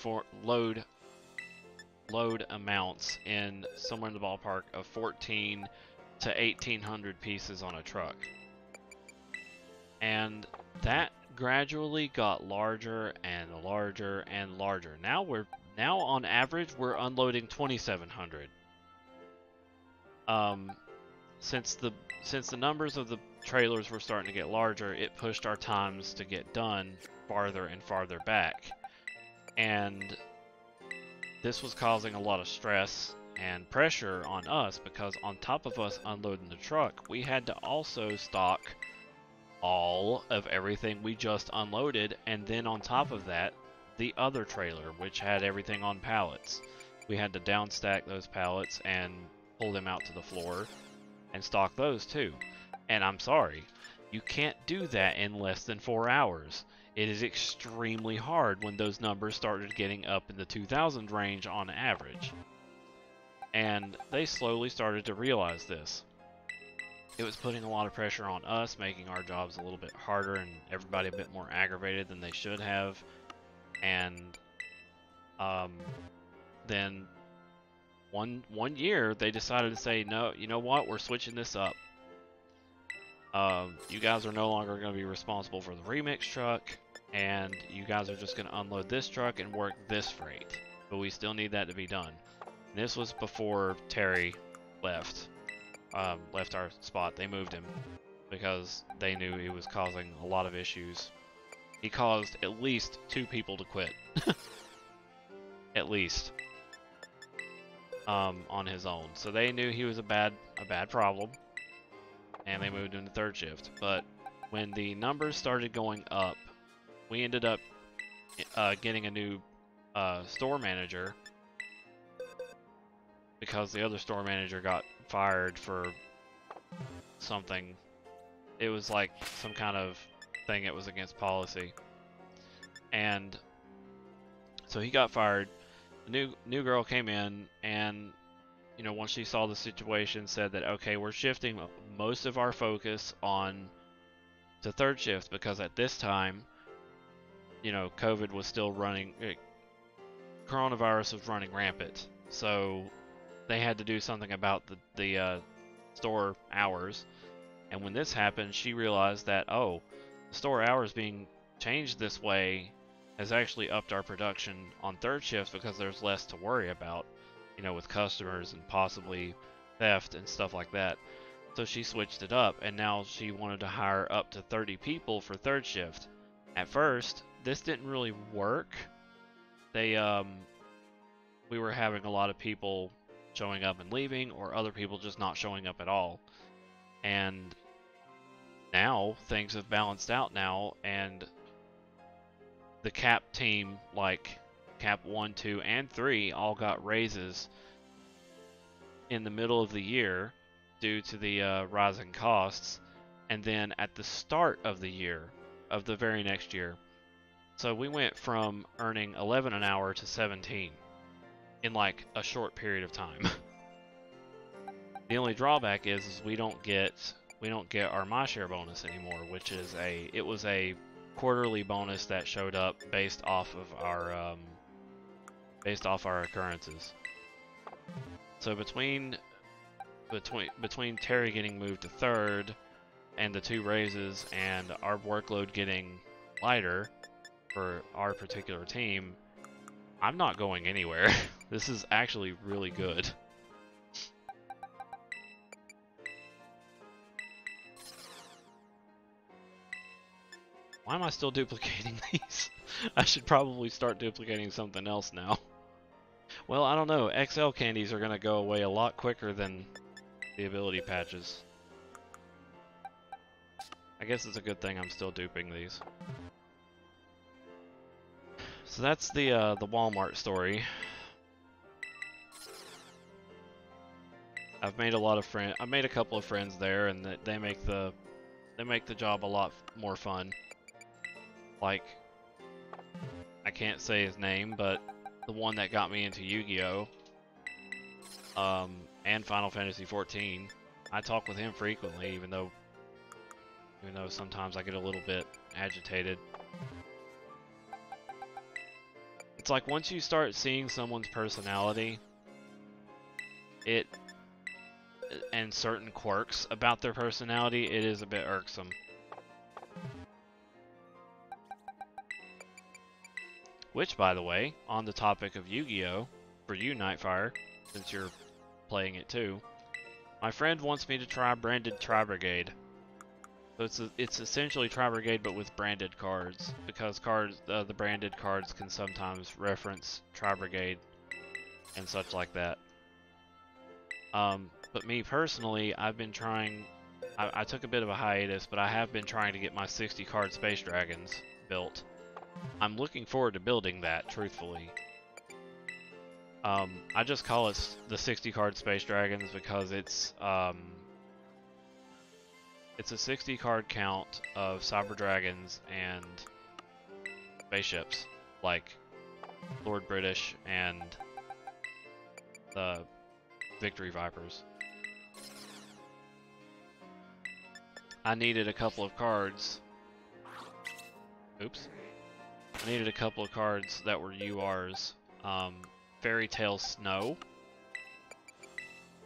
A: amounts in somewhere in the ballpark of 14 to 1,800 pieces on a truck. And that gradually got larger and larger and larger. Now on average we're unloading 2,700. Since the numbers of the trailers were starting to get larger, it pushed our times to get done farther and farther back. And this was causing a lot of stress and pressure on us because on top of us unloading the truck, we had to also stock all of everything we just unloaded, and then on top of that, the other trailer, which had everything on pallets. We had to downstack those pallets and pull them out to the floor and stock those too. And I'm sorry, you can't do that in less than 4 hours. It is extremely hard when those numbers started getting up in the 2,000 range on average. And they slowly started to realize this. It was putting a lot of pressure on us, making our jobs a little bit harder and everybody a bit more aggravated than they should have. And then one year they decided to say, no, you know what, we're switching this up. You guys are no longer going to be responsible for the remix truck, and you guys are just going to unload this truck and work this freight. But we still need that to be done. And this was before Terry left our spot. They moved him because they knew he was causing a lot of issues. He caused at least 2 people to quit. At least. On his own. So they knew he was a bad problem. And they moved him to 3rd shift. But when the numbers started going up, we ended up getting a new store manager because the other store manager got fired for something. It was like some kind of thing that was against policy. And so he got fired. The new girl came in, and you know, once she saw the situation, said that, okay, we're shifting most of our focus on to third shift because at this time, you know, COVID was still running, coronavirus was running rampant. So they had to do something about the store hours. And when this happened, she realized that, oh, the store hours being changed this way has actually upped our production on third shift because there's less to worry about, you know, with customers and possibly theft and stuff like that. So she switched it up, and now she wanted to hire up to 30 people for third shift. At first, this didn't really work. We were having a lot of people showing up and leaving, or other people just not showing up at all. And now things have balanced out now, and the Cap team, like Cap 1, 2, and 3, all got raises in the middle of the year due to the rising costs, and then at the start of the year, of the very next year. So we went from earning 11 an hour to 17 in like a short period of time. The only drawback is we don't get our my share bonus anymore, which is it was a quarterly bonus that showed up based off of our occurrences. So between Terry getting moved to third and the 2 raises and our workload getting lighter for our particular team, I'm not going anywhere. This is actually really good. Why am I still duplicating these? I should probably start duplicating something else now. Well, I don't know. XL candies are going to go away a lot quicker than the ability patches. I guess it's a good thing I'm still duping these. So that's the Walmart story. I've made a couple of friends there, and they make the job a lot more fun. Like, I can't say his name, but the one that got me into Yu-Gi-Oh! And Final Fantasy XIV. I talk with him frequently, even though sometimes I get a little bit agitated. It's like once you start seeing someone's personality, and certain quirks about their personality, it is a bit irksome. Which, by the way, on the topic of Yu-Gi-Oh! For you, Nightfire, since you're playing it too, my friend wants me to try branded Tri-Brigade. So it's essentially Tri-Brigade but with branded cards, because the branded cards can sometimes reference Tri-Brigade and such like that. But me personally, I've been trying. I took a bit of a hiatus, but I have been trying to get my 60 card Space Dragons built. I'm looking forward to building that, truthfully. I just call it the 60 card Space Dragons because it's a 60 card count of Cyber Dragons and spaceships, like Lord British and the Victory Vipers. I needed a couple of cards. Oops. I needed a couple of cards that were URs. Fairy Tale Snow.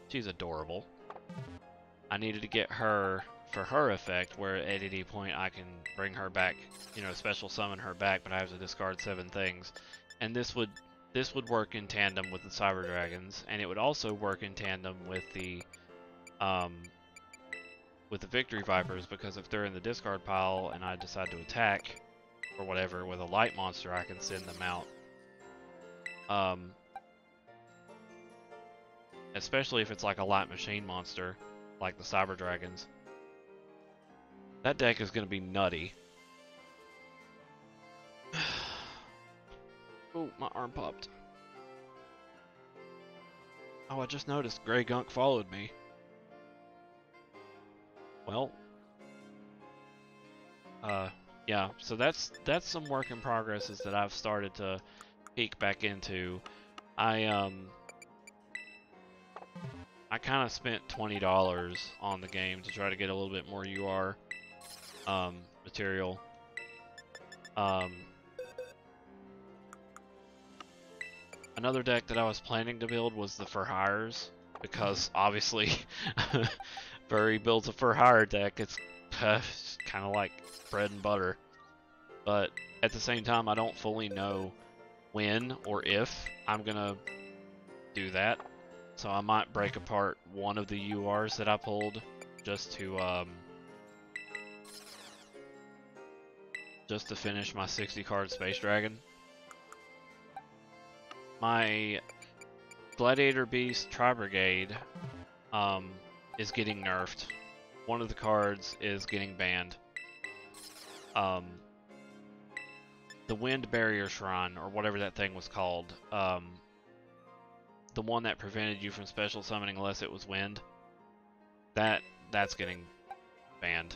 A: She's adorable. I needed to get her for her effect, where at any point I can bring her back, you know, special summon her back, but I have to discard 7 things. And this would work in tandem with the Cyber Dragons, and it would also work in tandem with the Victory Vipers, because if they're in the discard pile and I decide to attack or whatever with a light monster, I can send them out. Especially if it's like a light machine monster, like the Cyber Dragons. That deck is going to be nutty. Oh, my arm popped. Oh, I just noticed Grey Gunk followed me. Well, yeah, so that's some work in progresses that I've started to peek back into. I kind of spent $20 on the game to try to get a little bit more UR material. Another deck that I was planning to build was the For Hires, because obviously Furry builds a For Hire deck. It's kind of like bread and butter. But at the same time, I don't fully know when or if I'm gonna do that. So I might break apart one of the URs that I pulled just to finish my 60 card Space Dragon. My Gladiator Beast Tri-Brigade is getting nerfed. One of the cards is getting banned. The Wind Barrier Shrine, or whatever that thing was called, the one that prevented you from special summoning unless it was wind, that's getting banned.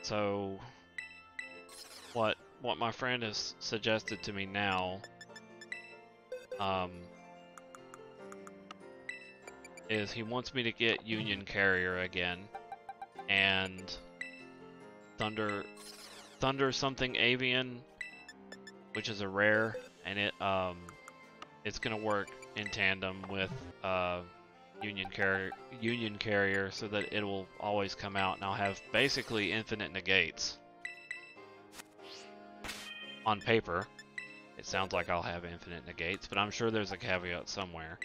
A: So what my friend has suggested to me now is he wants me to get Union Carrier again and Thunder something Avian, which is a rare, and it's gonna work in tandem with Union Carrier so that it will always come out, and I'll have basically infinite negates. On paper, it sounds like I'll have infinite negates, but I'm sure there's a caveat somewhere.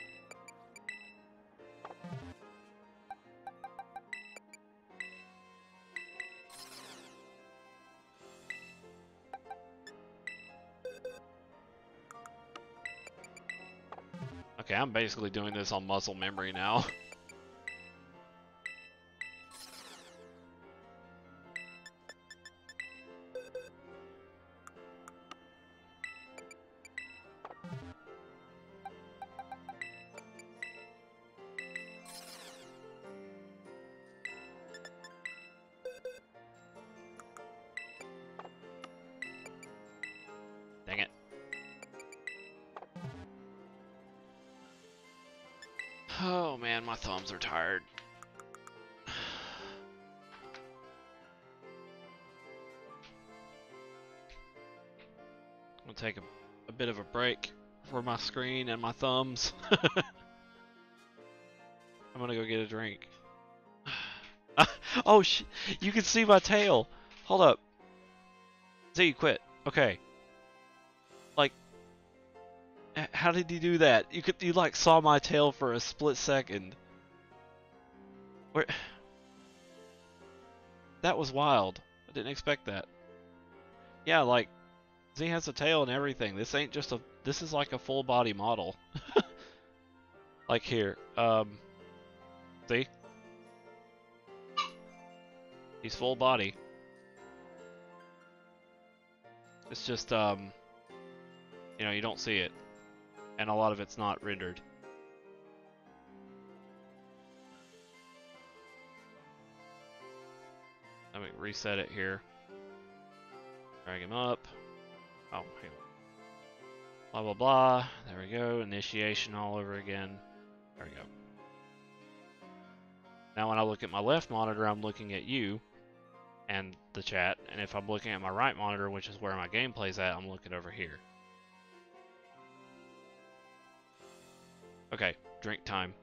A: Okay, I'm basically doing this on muscle memory now. Dang it. Oh man, my thumbs are tired. I'm gonna take a bit of a break for my screen and my thumbs. I'm gonna go get a drink. Oh, you can see my tail. Hold up. Z, you quit. Okay. Like, how did you do that? You like saw my tail for a split second. Where? That was wild. I didn't expect that. Yeah, like, Z has a tail and everything. This ain't just this is like a full body model. Like here, see? He's full body. It's just, you know, you don't see it. And a lot of it's not rendered. Let me reset it here. Drag him up. Oh, hang on. Blah, blah, blah. There we go. Initiation all over again. There we go. Now when I look at my left monitor, I'm looking at you and the chat. And if I'm looking at my right monitor, which is where my gameplay's at, I'm looking over here. Okay, drink time.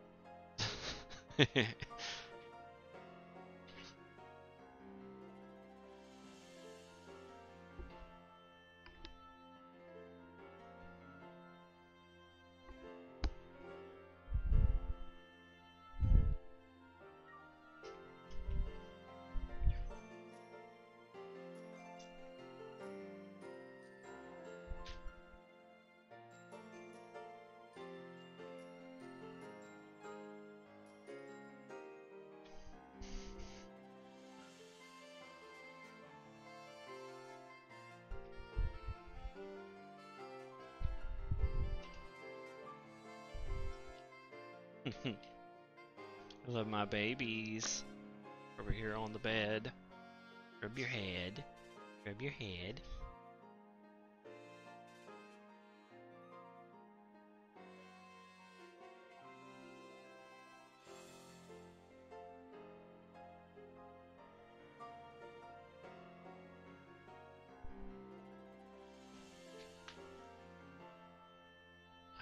A: I love my babies. Over here on the bed. Rub your head. Rub your head.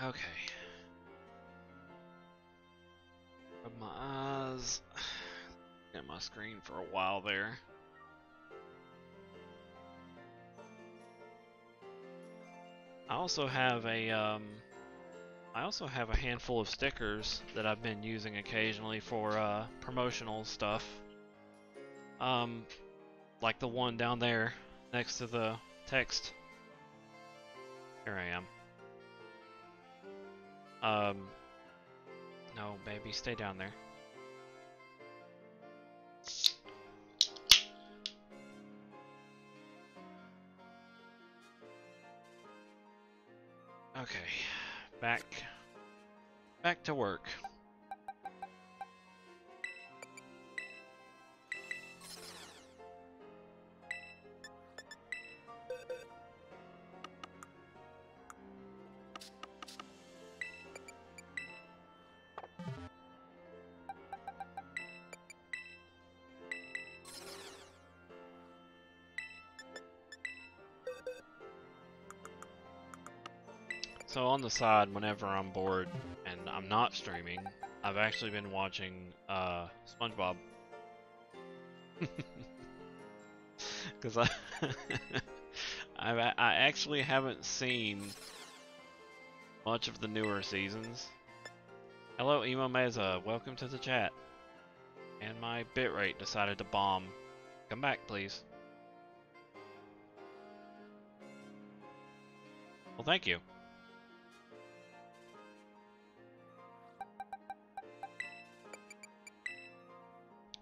A: Okay. Rub my eyes. Get my screen for a while there. I also have a handful of stickers that I've been using occasionally for promotional stuff. Like the one down there next to the text. Here I am. No, baby, stay down there. Okay, back to work. So on the side, whenever I'm bored and I'm not streaming, I've actually been watching SpongeBob. Because I actually haven't seen much of the newer seasons. Hello, Emo Meza. Welcome to the chat. And my bitrate decided to bomb. Come back, please. Well, thank you.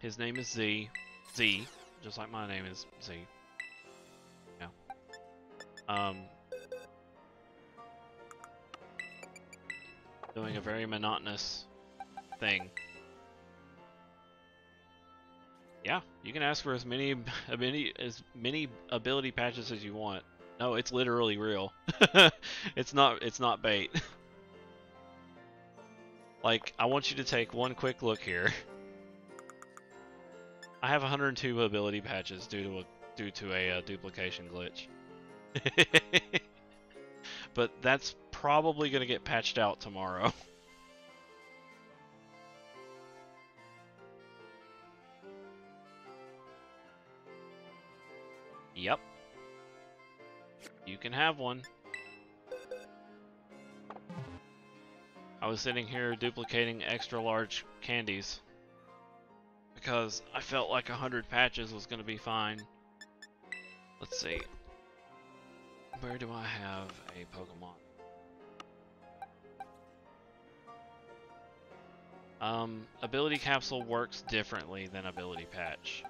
A: His name is Z. Z. Just like my name is Z. Yeah. Doing a very monotonous thing. Yeah, you can ask for as many ability patches as you want. No, it's literally real. It's not bait. Like, I want you to take one quick look here. I have 102 ability patches due to a duplication glitch. But that's probably gonna get patched out tomorrow. Yep. You can have one. I was sitting here duplicating extra large candies because I felt like 100 patches was going to be fine. Let's see. Where do I have a Pokemon? Ability Capsule works differently than Ability Patch.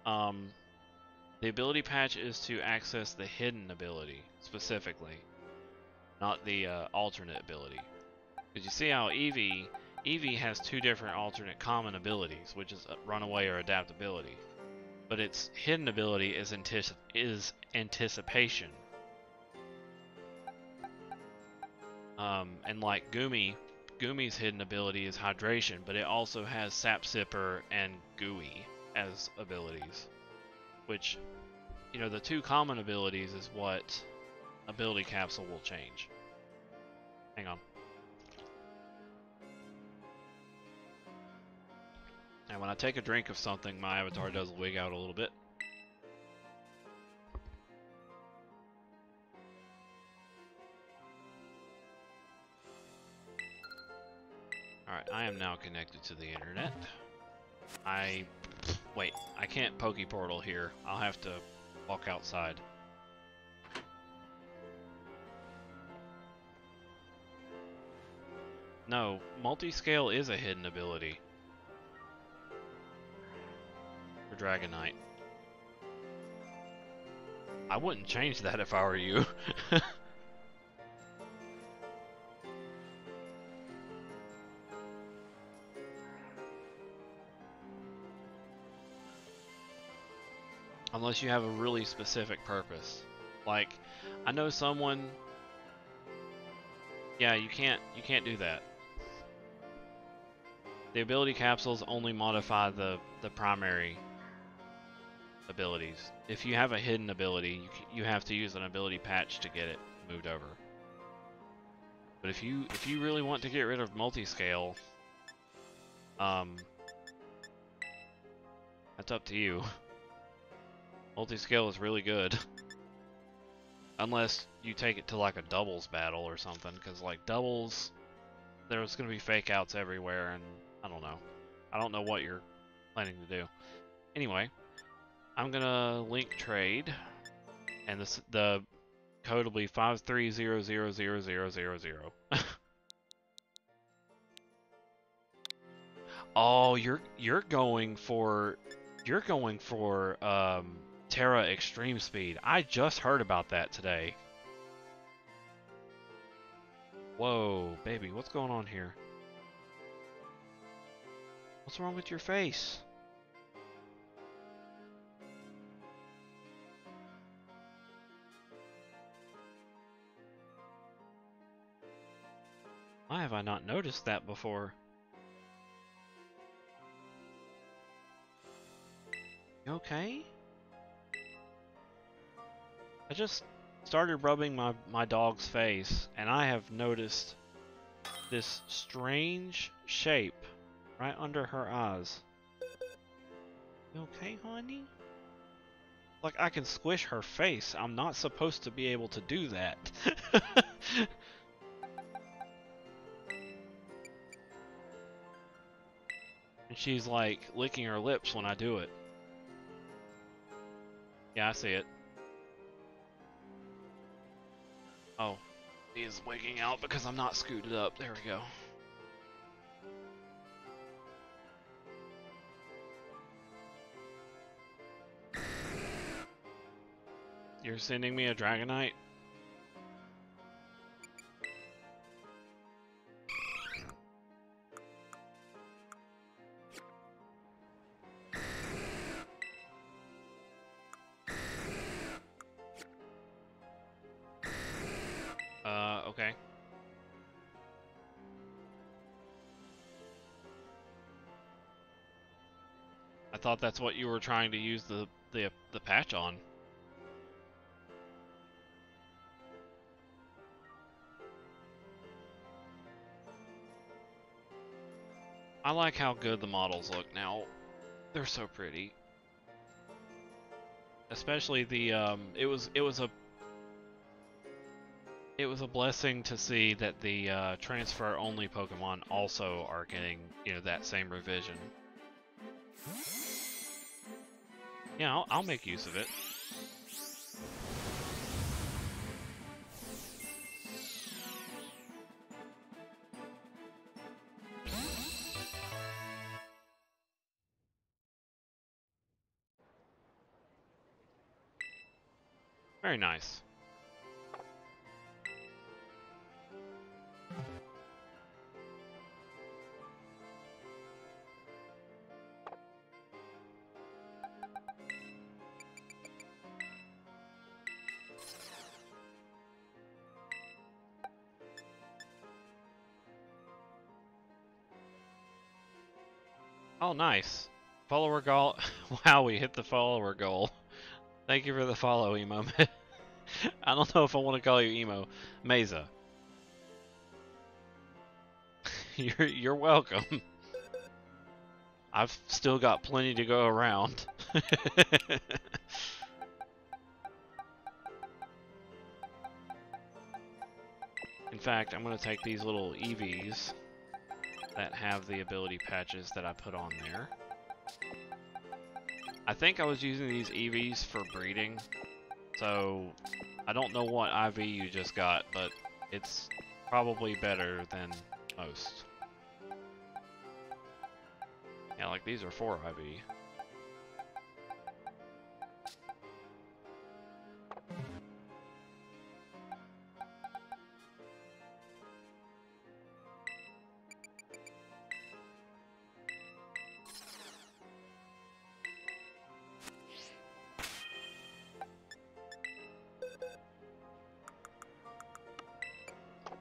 A: The Ability Patch is to access the hidden ability, specifically, not the alternate ability. Because you see how Eevee has two different alternate common abilities, which is Runaway or Adaptability. But its hidden ability is Anticipation. And like Gummy's hidden ability is Hydration, but it also has Sap Sipper and Gooey as abilities. Which, you know, the two common abilities is what Ability Capsule will change. Hang on. And when I take a drink of something, my avatar does wig out a little bit. Alright, I am now connected to the internet. Wait, I can't Pokeportal here. I'll have to walk outside. No, multi-scale is a hidden ability for Dragonite. I wouldn't change that if I were you. unless you have a really specific purpose. Like, I know someone. Yeah, you can't do that. The ability capsules only modify the primary abilities. If you have a hidden ability, you have to use an ability patch to get it moved over. But if you really want to get rid of multi-scale, that's up to you. Multi-scale is really good. Unless you take it to like a doubles battle or something, because like doubles, there's going to be fake outs everywhere, and I don't know. I don't know what you're planning to do. Anyway, I'm going to link trade, and the code will be 5300000. Oh, you're going for Terra Extreme Speed. I just heard about that today. Whoa, baby, what's going on here? What's wrong with your face? Why have I not noticed that before? You okay? I just started rubbing my dog's face, and I have noticed this strange shape right under her eyes. You okay, honey? Like, I can squish her face. I'm not supposed to be able to do that. And she's like licking her lips when I do it. Yeah, I see it. Oh, he is wigging out because I'm not scooted up. There we go. You're sending me a Dragonite? Okay. I thought that's what you were trying to use the patch on. I like how good the models look now. They're so pretty. Especially the it was a blessing to see that the transfer only Pokemon also are getting, you know, that same revision. Yeah, I'll make use of it. Very nice. Oh, nice. Follower goal. Wow, we hit the follower goal. Thank you for the follow, Emo. I don't know if I want to call you Emo. Mesa. You're welcome. I've still got plenty to go around. In fact, I'm going to take these little EVs that have the ability patches that I put on there. I think I was using these EVs for breeding, so I don't know what IV you just got, but it's probably better than most. Yeah, like these are 4 IV.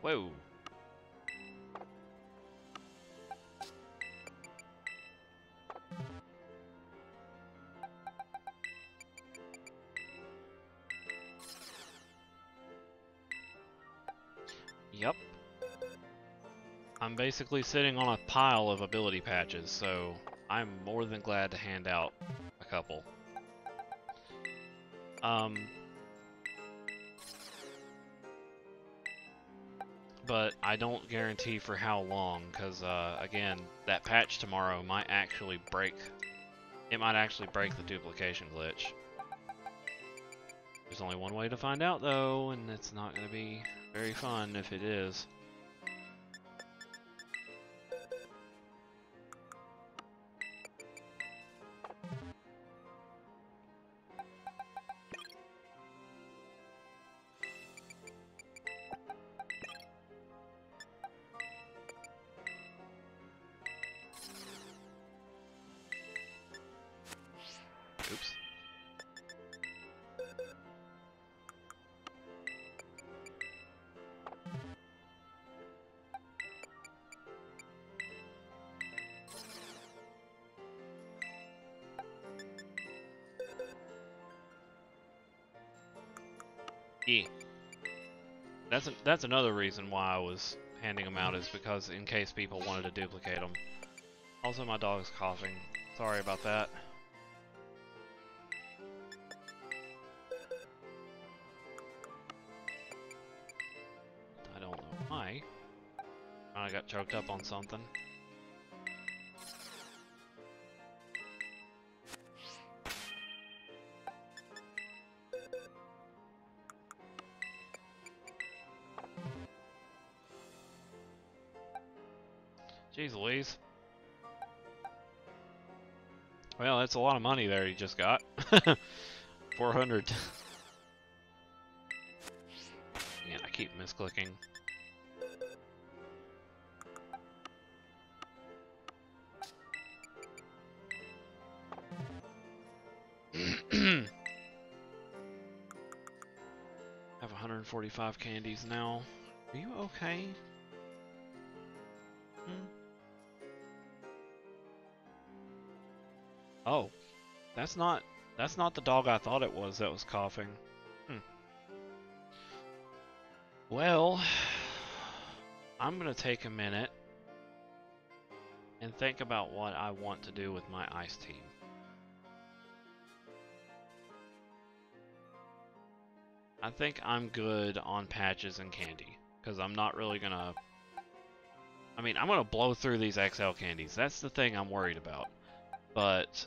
A: Whoa. Yep. I'm basically sitting on a pile of ability patches, so I'm more than glad to hand out a couple. But I don't guarantee for how long, because again, that patch tomorrow might actually break. It might actually break the duplication glitch. There's only one way to find out though, and it's not going to be very fun if it is. Oops. Yeah. That's another reason why I was handing them out, is because in case people wanted to duplicate them. Also, my dog's coughing. Sorry about that. I don't know why. I got choked up on something. Jeez Louise. Well, that's a lot of money there you just got. 400. Man, I keep misclicking. I have 145 candies now. Are you okay? Hmm? Oh, that's not the dog I thought it was that was coughing. Hmm. Well, I'm gonna take a minute and think about what I want to do with my ice team. I think I'm good on patches and candy, because I'm not really gonna... I mean, I'm gonna blow through these XL candies. That's the thing I'm worried about. But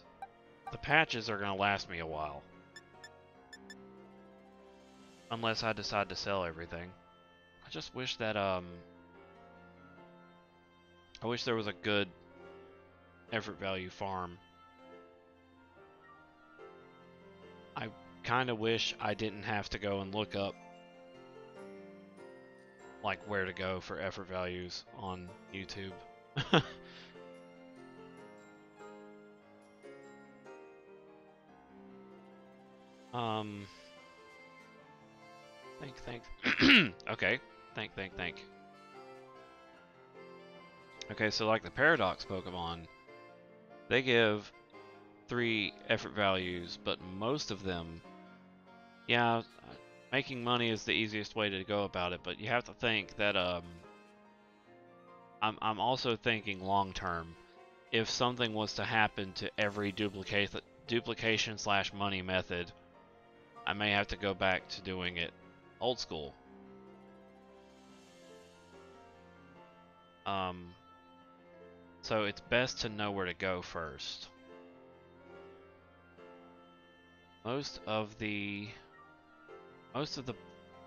A: the patches are gonna last me a while. Unless I decide to sell everything. I just wish that, I wish there was a good effort value farm. I kind of wish I didn't have to go and look up like where to go for effort values on YouTube. Think. Okay, think. Okay, so like the Paradox Pokemon, they give 3 effort values, but most of them, yeah, making money is the easiest way to go about it, but you have to think that I'm also thinking long term. If something was to happen to every duplication / money method, I may have to go back to doing it old school. So it's best to know where to go first. Most of the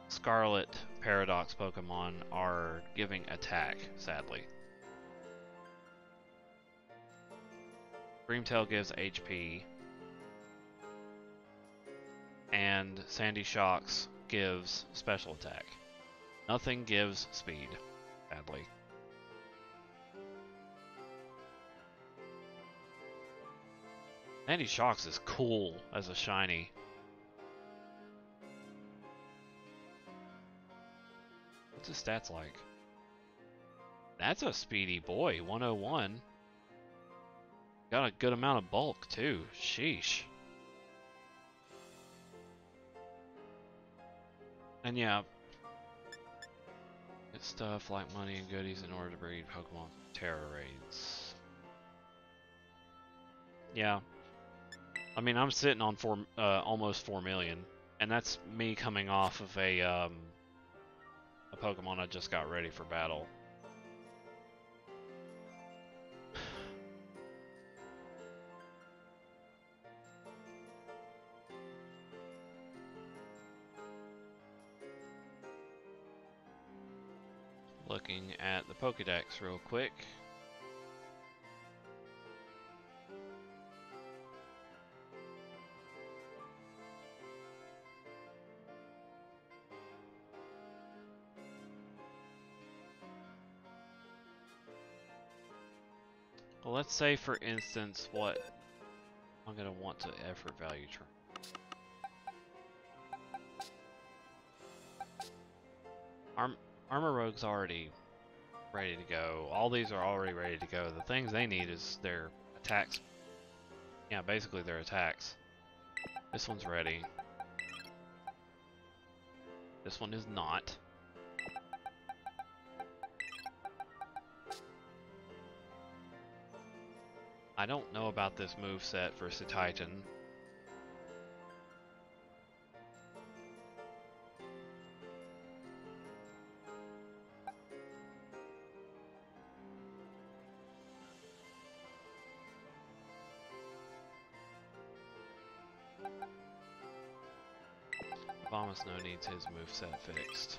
A: Scarlet Paradox Pokemon are giving attack, sadly. Dreamtail gives HP, and Sandy Shocks gives special attack. Nothing gives speed, sadly. Sandy Shocks is cool as a shiny. What's his stats like? That's a speedy boy, 101. Got a good amount of bulk too. Sheesh. And yeah, get stuff like money and goodies in order to breed Pokemon terror raids. Yeah. I mean, I'm sitting on almost 4 million, and that's me coming off of a Pokemon I just got ready for battle. Looking at the Pokédex real quick. Well, let's say, for instance, what I'm going to want to effort value train. Armor Rogue's already ready to go. All these are already ready to go. The things they need is their attacks. Yeah, basically their attacks. This one's ready. This one is not. I don't know about this moveset for Titan. Abomasnow needs his moveset fixed.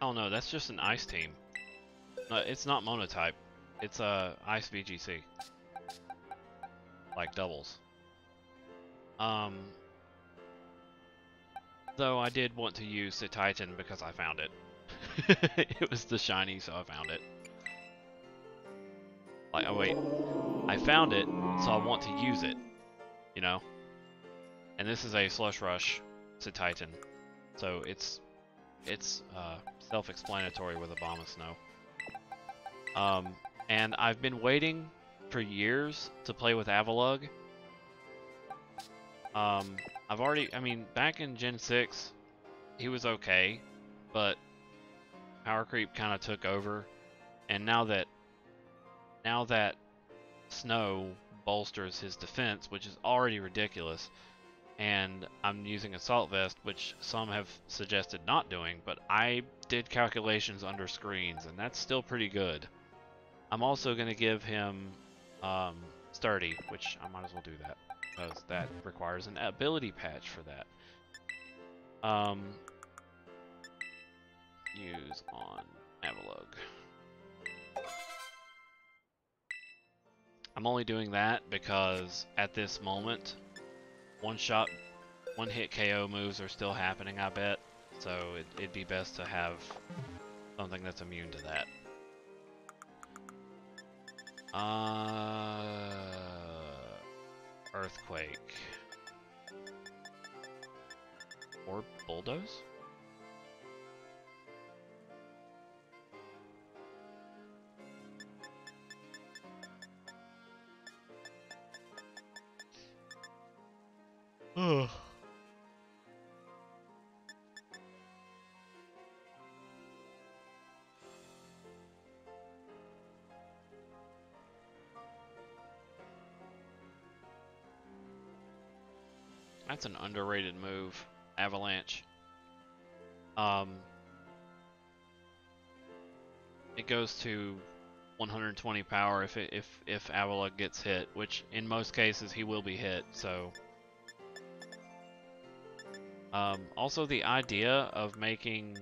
A: Oh no, that's just an ice team. No, it's not monotype. It's a ice VGC. Like doubles. Though I did want to use the Titan because I found it. It was the shiny, so I found it. Like, oh wait. I found it, so I want to use it. You know? And this is a Slush Rush to Titan. So it's self-explanatory with Abomasnow. And I've been waiting for years to play with Avalugg. I mean, back in Gen 6, he was okay, but Power Creep kind of took over, and now that Snow bolsters his defense, which is already ridiculous, and I'm using Assault Vest, which some have suggested not doing, but I did calculations under screens, and that's still pretty good. I'm also going to give him Sturdy, which I might as well do that, because that requires an ability patch for that. Use on Avalugg. I'm only doing that because at this moment, one-hit KO moves are still happening, I bet. So it'd be best to have something that's immune to that. Earthquake. Or Bulldoze? Ugh. That's an underrated move, Avalanche. It goes to 120 power if Avalugg gets hit, which in most cases he will be hit. So, also the idea of making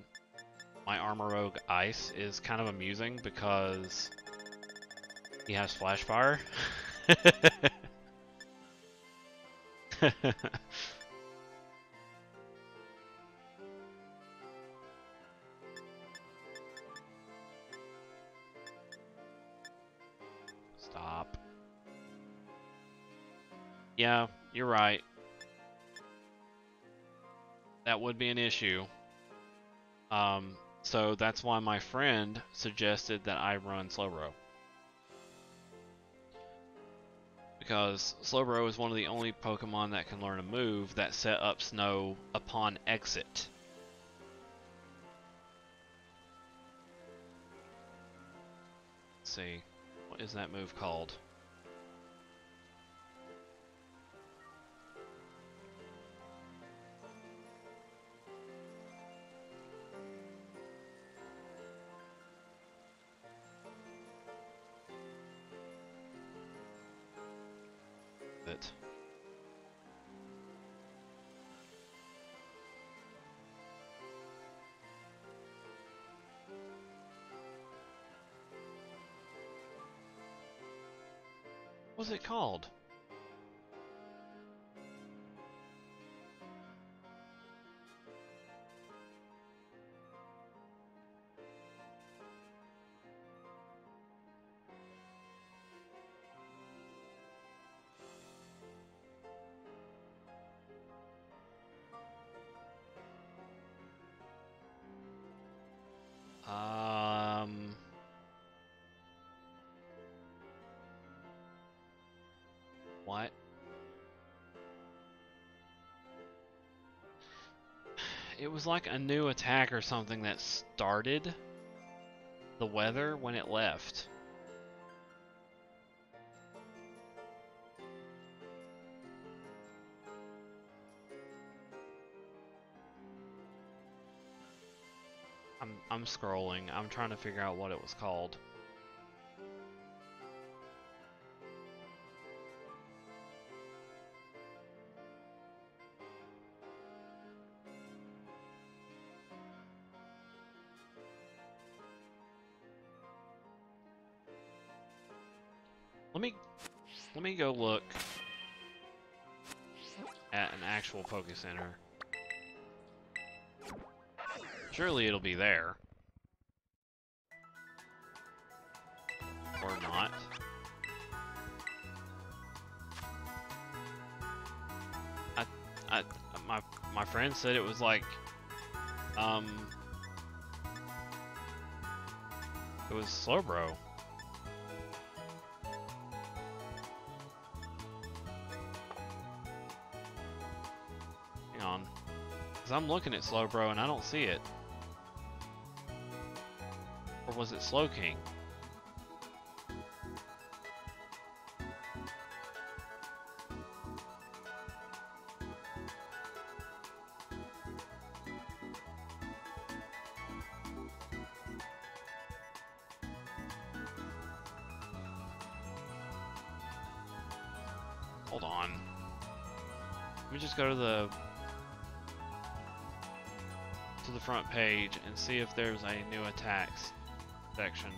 A: my Armor Rogue ice is kind of amusing because he has Flash Fire. Stop. Yeah, you're right. That would be an issue. So that's why my friend suggested that I run Slowbro. Because Slowbro is one of the only Pokemon that can learn a move that set up Snow upon exit. Let's see. What is that move called? It. What's it called? What? It was like a new attack or something that started the weather when it left. I'm scrolling. I'm trying to figure out what it was called. Let me go look at an actual Poke Center. Surely it'll be there. Or not. My friend said it was like it was Slowbro. Hang on. Cause I'm looking at Slowbro and I don't see it. Or was it Slowking? Hold on. Let me just go to the front page and see if there's a new attacks section.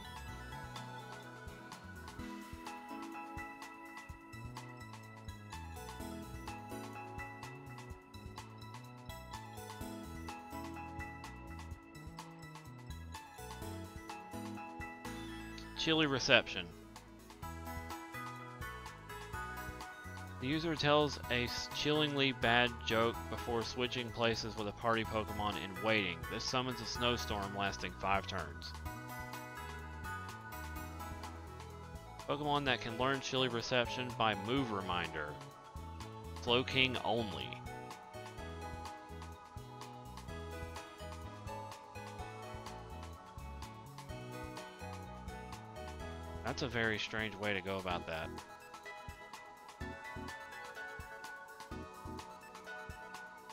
A: Chilly reception. The user tells a chillingly bad joke before switching places with a party Pokemon in waiting. This summons a snowstorm lasting 5 turns. Pokemon that can learn Chilly Reception by Move Reminder. Slowking only. That's a very strange way to go about that.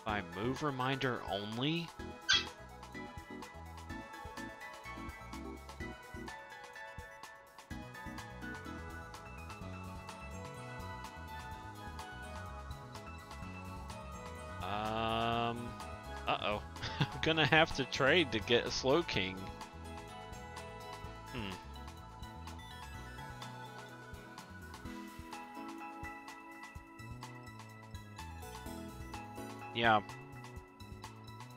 A: By Move Reminder only? Uh-oh. I'm gonna have to trade to get a Slowking. Yeah.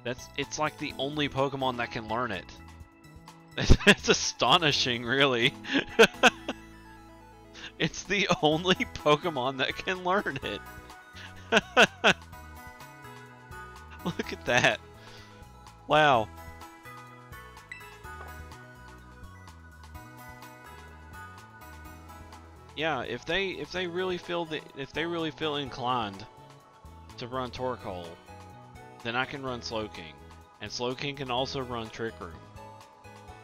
A: It's like the only Pokemon that can learn it. It's astonishing, really. It's the only Pokemon that can learn it. Look at that. Wow. Yeah, if they really feel inclined to run Torkoal, then I can run Slowking. And Slowking can also run Trick Room.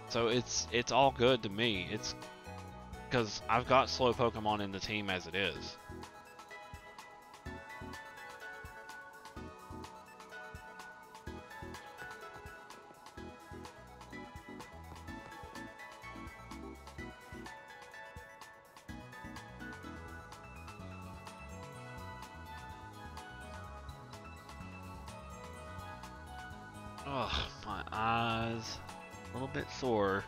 A: So it's all good to me. It's because I've got slow Pokemon in the team as it is. Ugh, my eyes a little bit sore.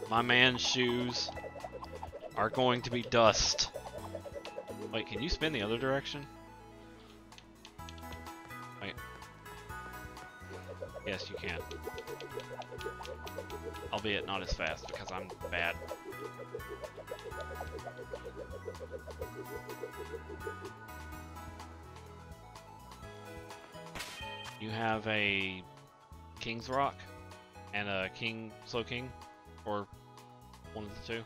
A: My man's shoes are going to be dust. Wait, can you spin the other direction? Wait. Yes, you can. Albeit not as fast because I'm bad. You have a King's Rock and a Slow King, or one of the two.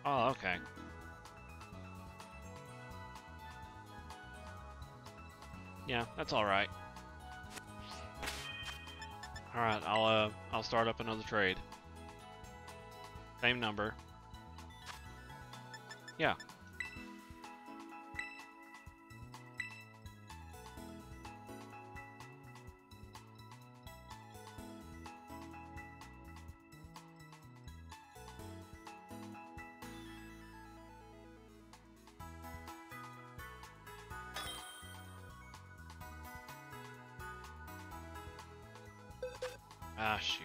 A: Oh, okay. Yeah, that's all right. All right, I'll start up another trade. Same number. Yeah. Ah, shoot.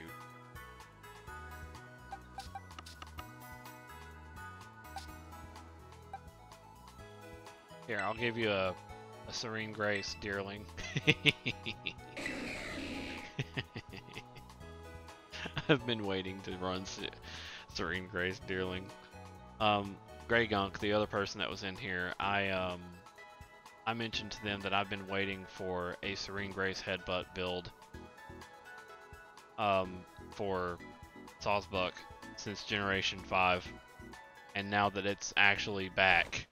A: Here, I'll give you a Serene Grace Deerling. I've been waiting to run Serene Grace Deerling. Grey Gunk, the other person that was in here, I mentioned to them that I've been waiting for a Serene Grace Headbutt build for Sawsbuck since Generation 5, and now that it's actually back.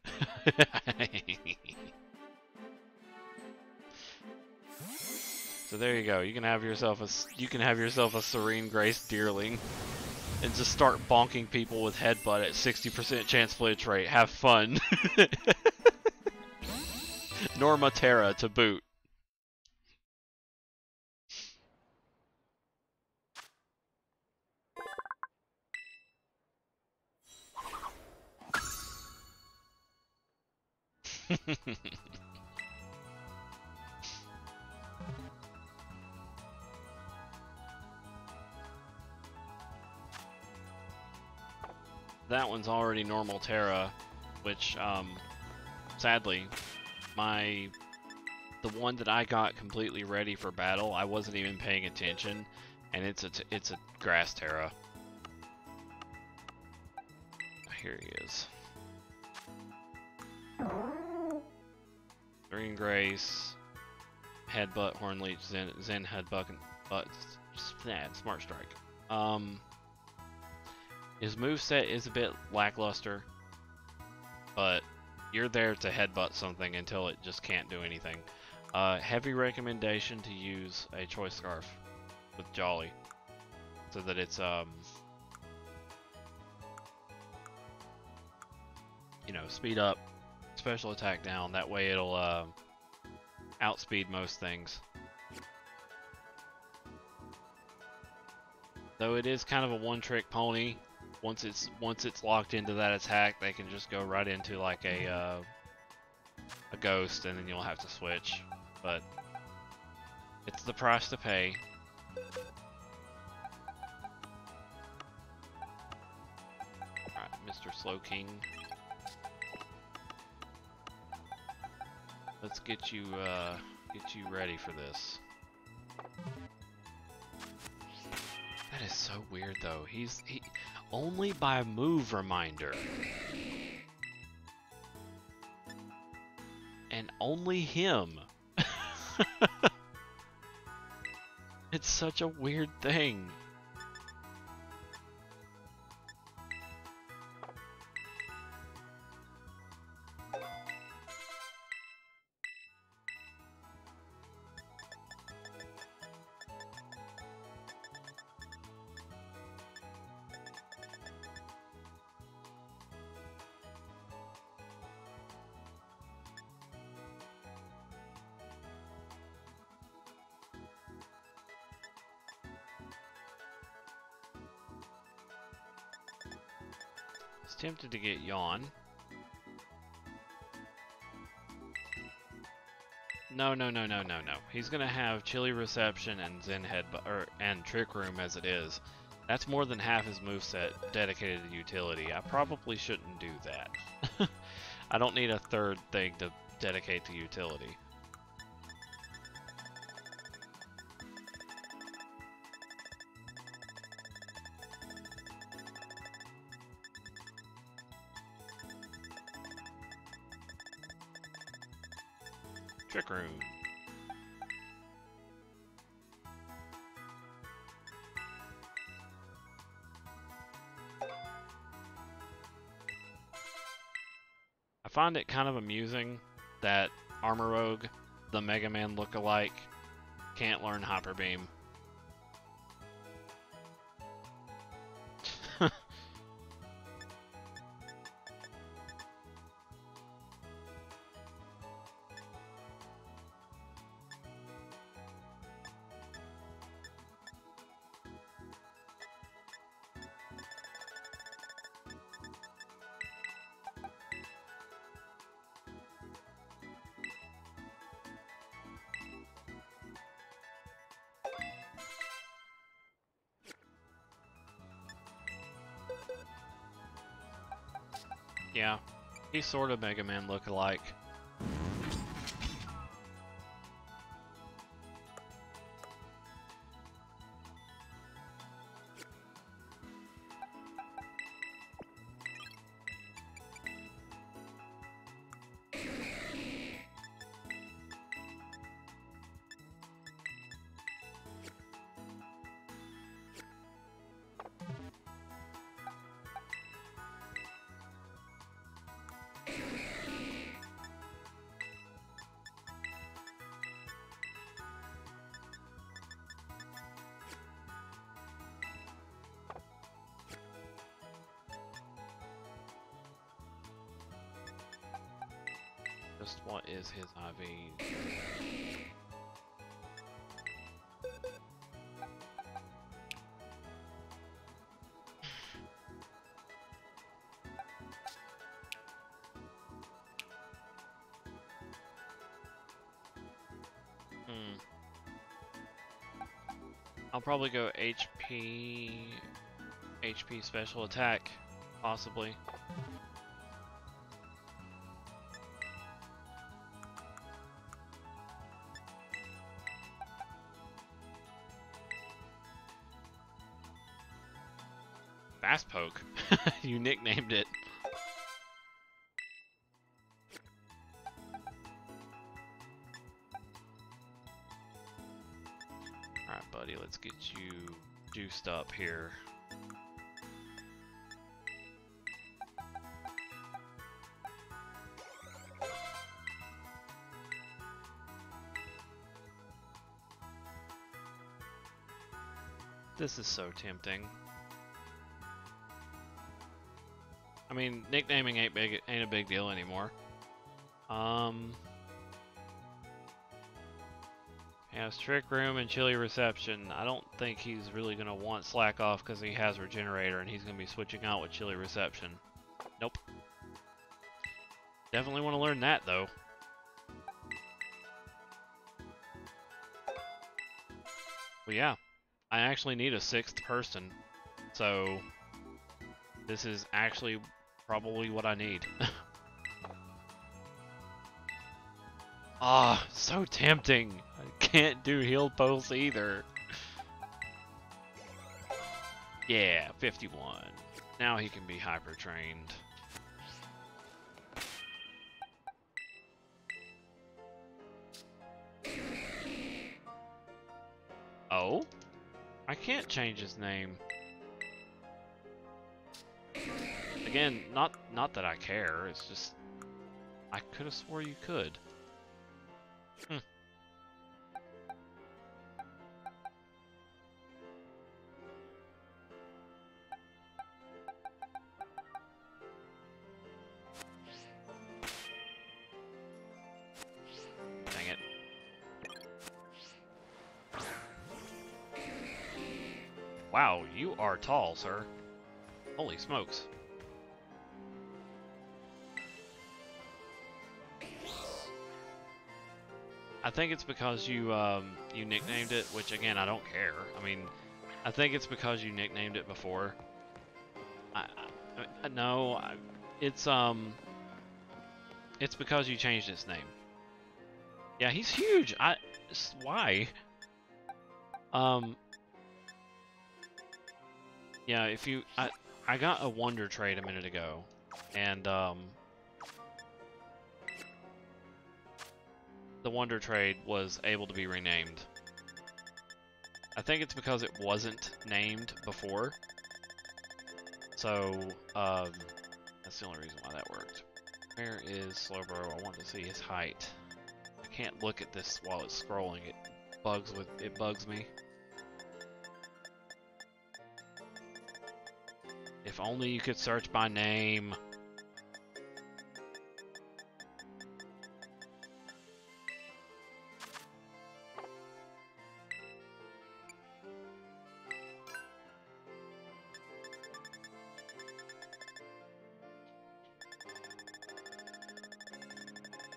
A: So there you go. You can have yourself a Serene Grace Deerling and just start bonking people with Headbutt at 60% chance glitch rate. Have fun. Norma Terra to boot. That one's already normal Terra, which, sadly, the one that I got completely ready for battle, I wasn't even paying attention, and it's a grass Terra. Here he is. Green Grace, Headbutt, Hornleech, Zen Headbutt, but Smart Strike. His moveset is a bit lackluster, but you're there to headbutt something until it just can't do anything. Heavy recommendation to use a Choice Scarf with Jolly, so that it's speed special attack down. That way it'll outspeed most things. Though it is kind of a one-trick pony. Once it's locked into that attack, they can just go right into like a ghost, and then you'll have to switch. But it's the price to pay. Alright, Mr. Slow King. Let's get you ready for this. That is so weird though. He only by move reminder. And only him. It's such a weird thing. I was tempted to get Yawn. No. He's gonna have Chilly Reception and Zen and Trick Room as it is. That's more than half his moveset dedicated to utility. I probably shouldn't do that. I don't need a third thing to dedicate to utility. Trick Room. I find it kind of amusing that Armor Rogue, the Mega Man look-alike, can't learn Hyper Beam. Yeah, he's sort of Mega Man look-alike. Just what is his IV? I'll probably go HP special attack, possibly. Fast Poke. You nicknamed it. Alright, buddy, let's get you juiced up here. This is so tempting. I mean, nicknaming ain't a big deal anymore. Has Trick Room and Chilly Reception. I don't think he's really gonna want Slack Off because he has Regenerator and he's gonna be switching out with Chilly Reception. Nope. Definitely want to learn that though. Well, yeah, I actually need a 6th person, so this is actually probably what I need. Ah, so tempting. I can't do heal pulse either. Yeah, 51. Now he can be hyper trained. Oh? I can't change his name. Again, not that I care, it's just I could have swore you could. Hmm. Dang it. Wow, you are tall, sir. Holy smokes. I think it's because you nicknamed it, which again I don't care. I mean, I think it's because you nicknamed it before. No, it's because you changed its name. Yeah, he's huge. Why? Yeah, if you I got a Wonder Trade a minute ago, and the Wonder Trade was able to be renamed. I think it's because it wasn't named before. So, that's the only reason why that worked. Where is Slowbro? I want to see his height. I can't look at this while it's scrolling. It bugs me. If only you could search by name.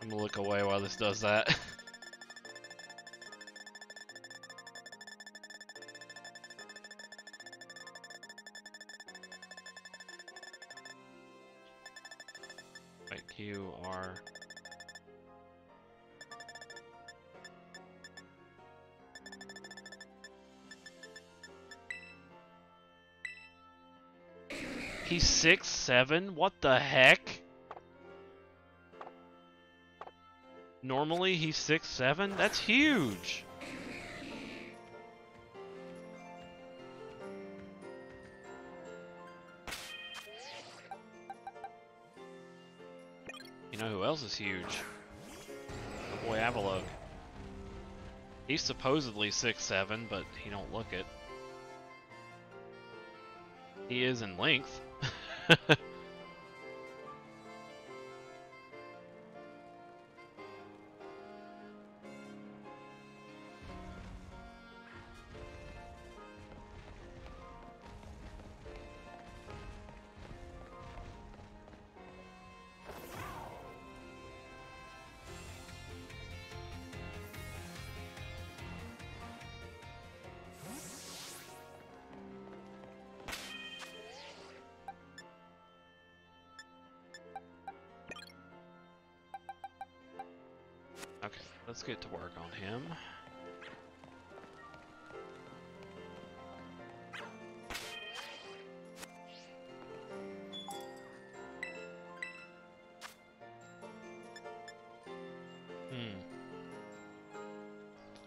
A: I'm gonna look away while this does that. Wait, QR. He's 6'7"? What the heck? Normally he's 6'7"? That's huge! You know who else is huge? My boy Avalok. He's supposedly 6'7", but he don't look it. He is in length. Okay, let's get to work on him.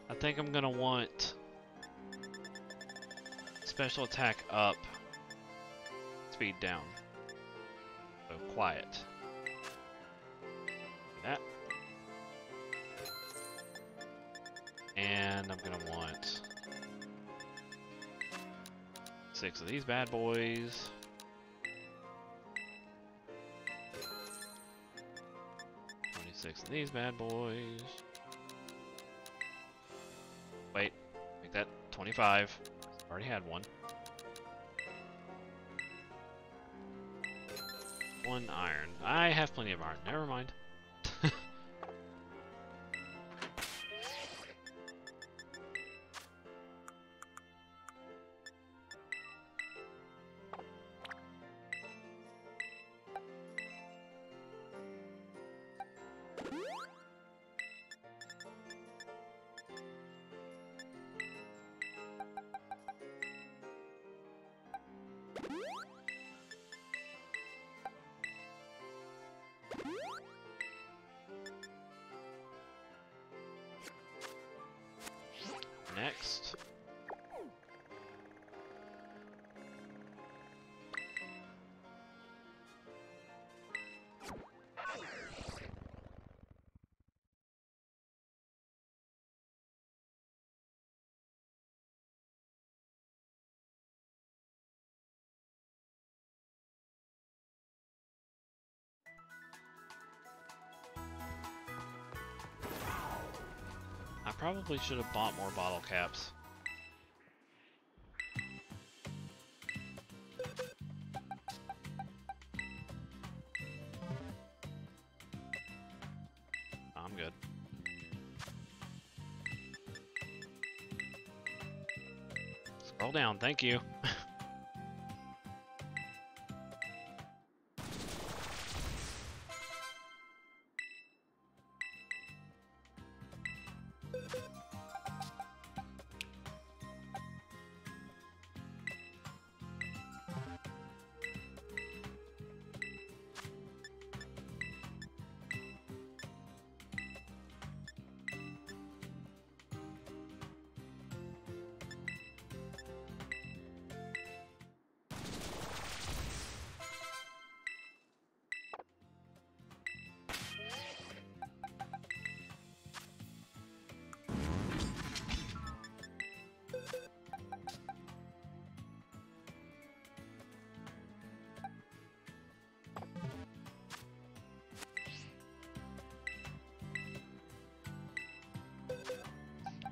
A: I think I'm gonna want special attack up, speed down. So quiet. That. And I'm gonna want 6 of these bad boys. 6 of these bad boys. Wait, make that 25. Already had one. 1 iron. I have plenty of iron. Never mind. Next. I probably should have bought more bottle caps. I'm good. Scroll down, thank you.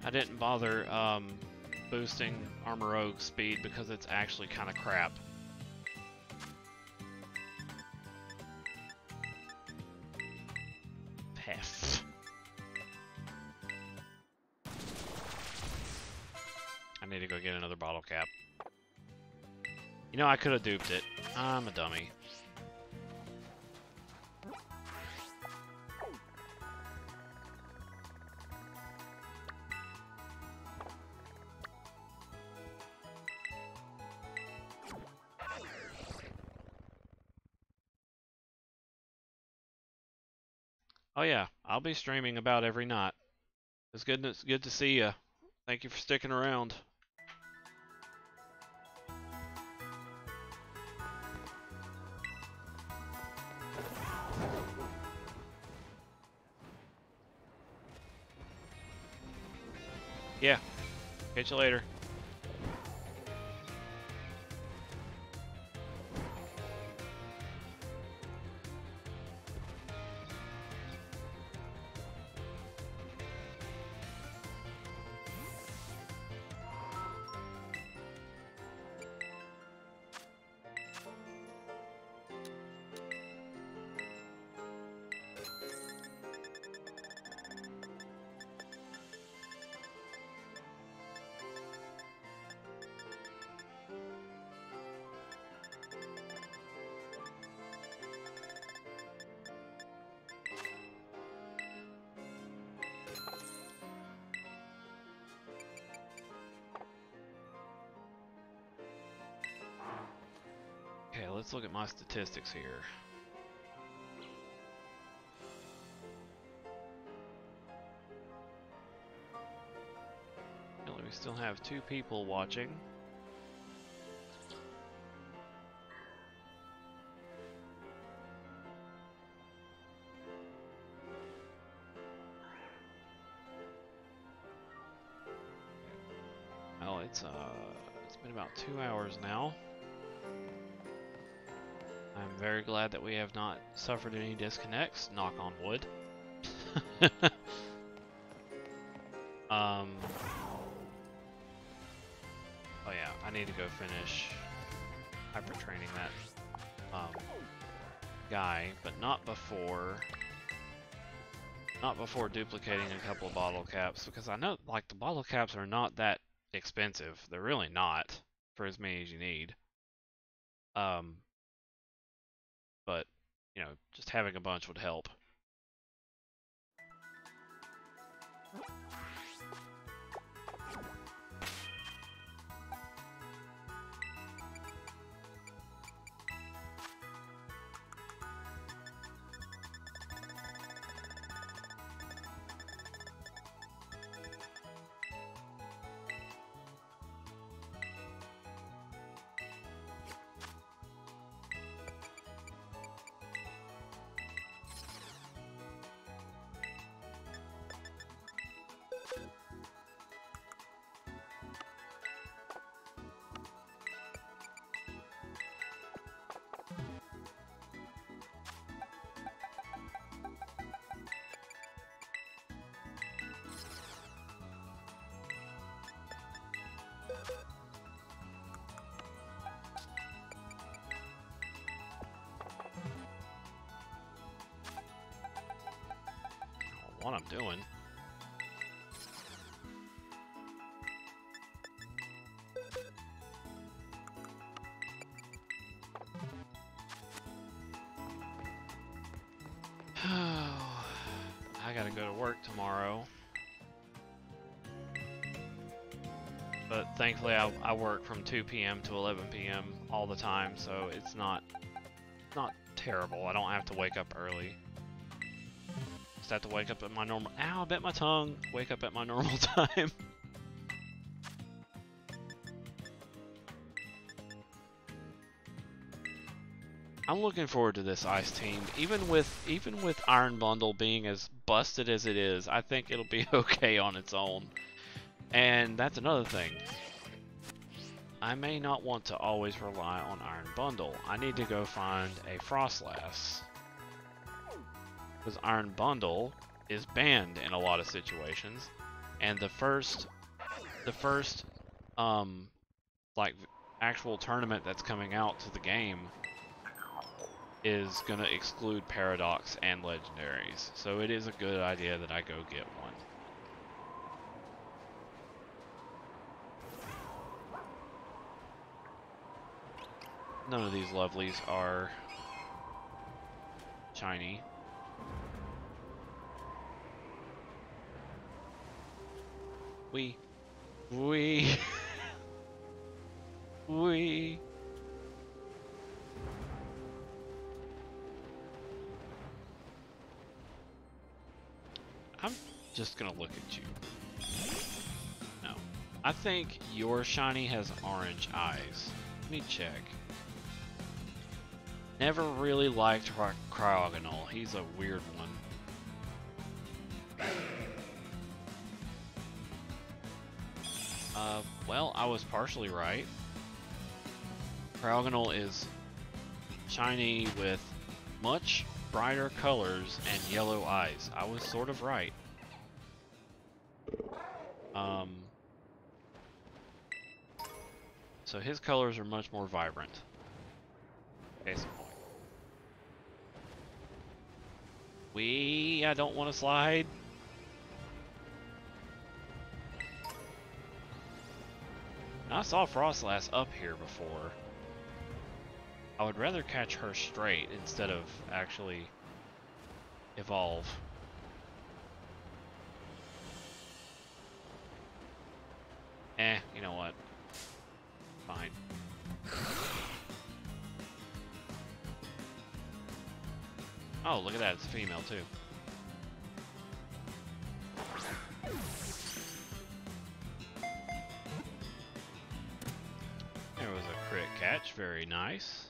A: I didn't bother boosting Armor Rogue speed because it's actually kind of crap. Pff. I need to go get another bottle cap. You know, I could have duped it. I'm a dummy. Oh yeah, I'll be streaming about every night. It's good to see you. Thank you for sticking around. Yeah, catch you later. Okay, let's look at my statistics here. We still have 2 people watching. Well, it's been about 2 hours now. I'm very glad that we have not suffered any disconnects, knock on wood. um. Oh yeah, I need to go finish hyper training that guy, but not before duplicating a couple of bottle caps, because I know like the bottle caps are not that expensive. They're really not for as many as you need. Um, but you know, just having a bunch would help. What I'm doing. I gotta go to work tomorrow. But thankfully I work from 2 p.m. to 11 p.m. all the time, so it's not terrible. I don't have to wake up early. Just have to wake up at my normal... Ow, I bit my tongue! Wake up at my normal time. I'm looking forward to this ice team. Even with Iron Bundle being as busted as it is, I think it'll be okay on its own. And that's another thing. I may not want to always rely on Iron Bundle. I need to go find a Frostlass. Because Iron Bundle is banned in a lot of situations. And the first like actual tournament that's coming out to the game is gonna exclude Paradox and Legendaries. So it is a good idea that I go get one. None of these lovelies are shiny. We. I'm just gonna look at you. No. I think your shiny has orange eyes. Let me check. Never really liked Cryogonal. He's a weird one. Well, I was partially right. Cryogonal is shiny with much brighter colors and yellow eyes. I was sort of right. So his colors are much more vibrant. Case in point. I don't want to slide. I saw Frostlass up here before. I would rather catch her straight instead of actually evolve. You know what? Fine. Oh, look at that, it's a female too. There was a crit catch, very nice.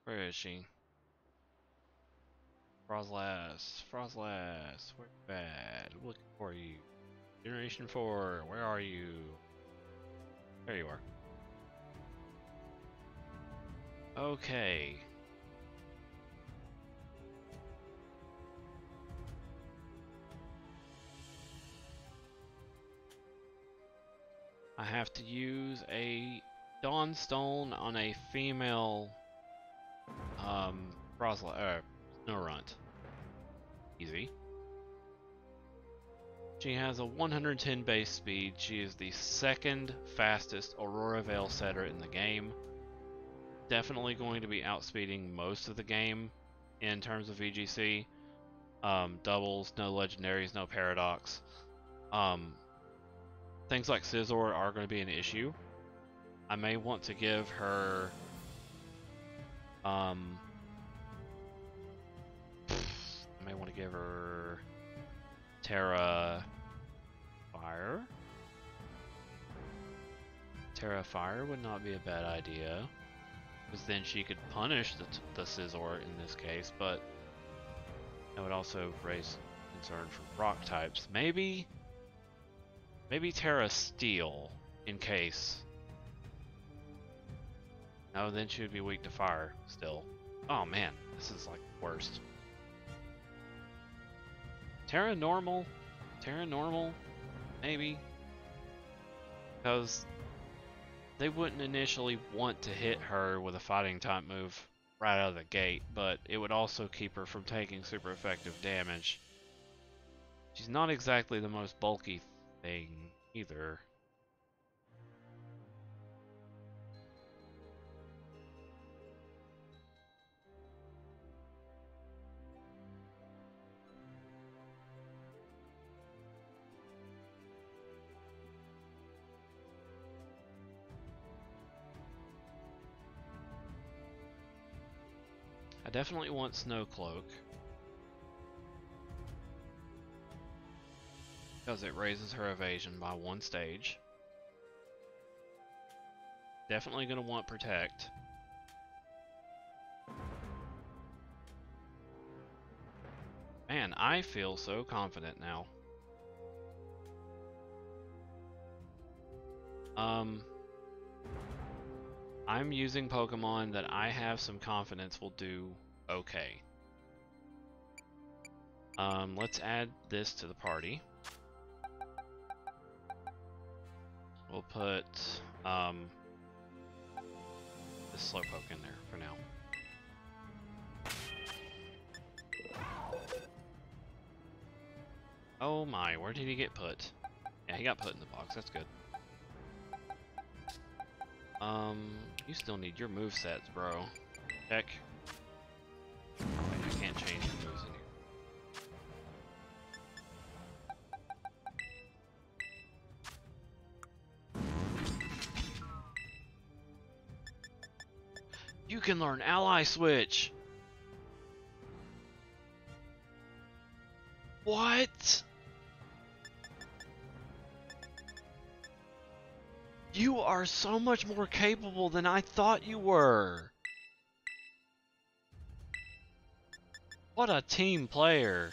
A: Where is she? Frostlass, where you at? I'm looking for you. Generation 4, where are you? There you are. Okay. I have to use a Dawnstone on a female Snorunt. Easy. She has a 110 base speed. She is the second fastest Aurora Veil setter in the game. Definitely going to be outspeeding most of the game in terms of VGC. Doubles, no legendaries, no paradox. Things like Scizor are going to be an issue. I may want to give her I may want to give her Terra Fire. Terra Fire would not be a bad idea, because then she could punish the Scizor in this case, but that would also raise concern for rock types. Maybe Terra Steel, in case. No, then she would be weak to fire still. Oh man, this is like the worst. Terra Normal, maybe. Because they wouldn't initially want to hit her with a fighting type move right out of the gate, but it would also keep her from taking super effective damage. She's not exactly the most bulky thing either. I definitely want Snow Cloak, because it raises her evasion by 1 stage. Definitely going to want Protect. Man, I feel so confident now. I'm using Pokemon that I have some confidence will do okay. Let's add this to the party. We'll put this Slowpoke in there for now. Oh my, where did he get put? Yeah, he got put in the box, that's good. You still need your movesets, bro. Check. Wait, I can't change the moves in here. You can learn Ally Switch! What? You are so much more capable than I thought you were! What a team player!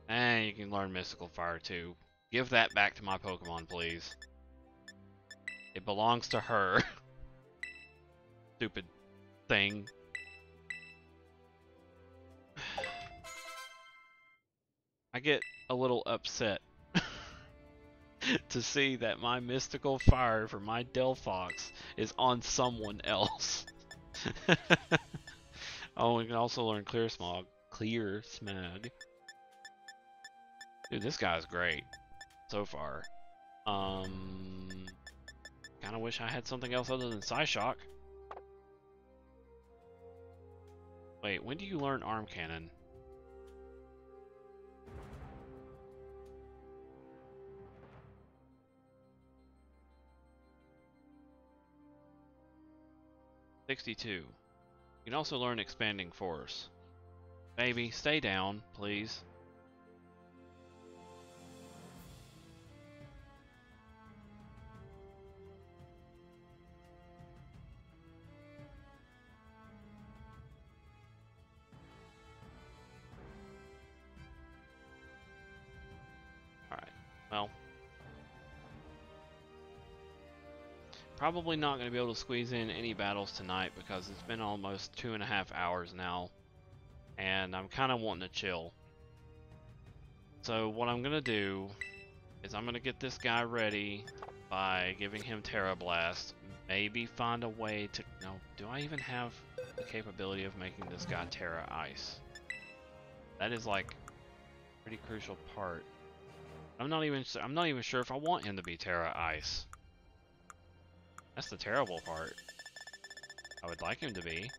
A: And you can learn Mystical Fire too. Give that back to my Pokemon, please. It belongs to her. Stupid thing. I get a little upset to see that my Mystical Fire for my Delphox is on someone else. Oh, we can also learn Clear Smog. Dude, this guy's great so far. Kind of wish I had something else other than Psyshock. Wait, when do you learn Arm Cannon? '62. You can also learn Expanding Force. Baby, stay down, please. probably not going to be able to squeeze in any battles tonight because it's been almost 2.5 hours now, and I'm kind of wanting to chill. So what I'm going to do is I'm going to get this guy ready by giving him Terra Blast. Maybe find a way to... No, do I even have the capability of making this guy Terra Ice? That is like a pretty crucial part. I'm not even sure if I want him to be Terra Ice. That's the terrible part. I would like him to be.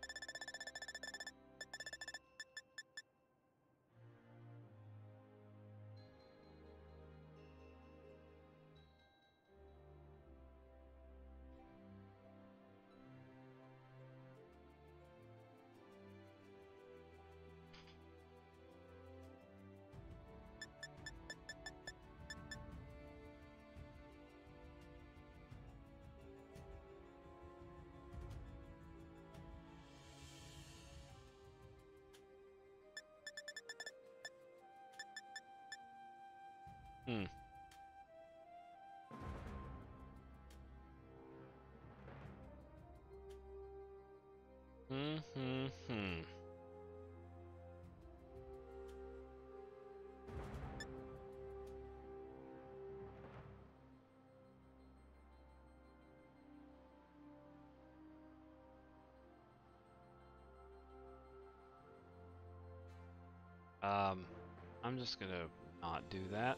A: Hmm. Hmm. I'm just gonna not do that.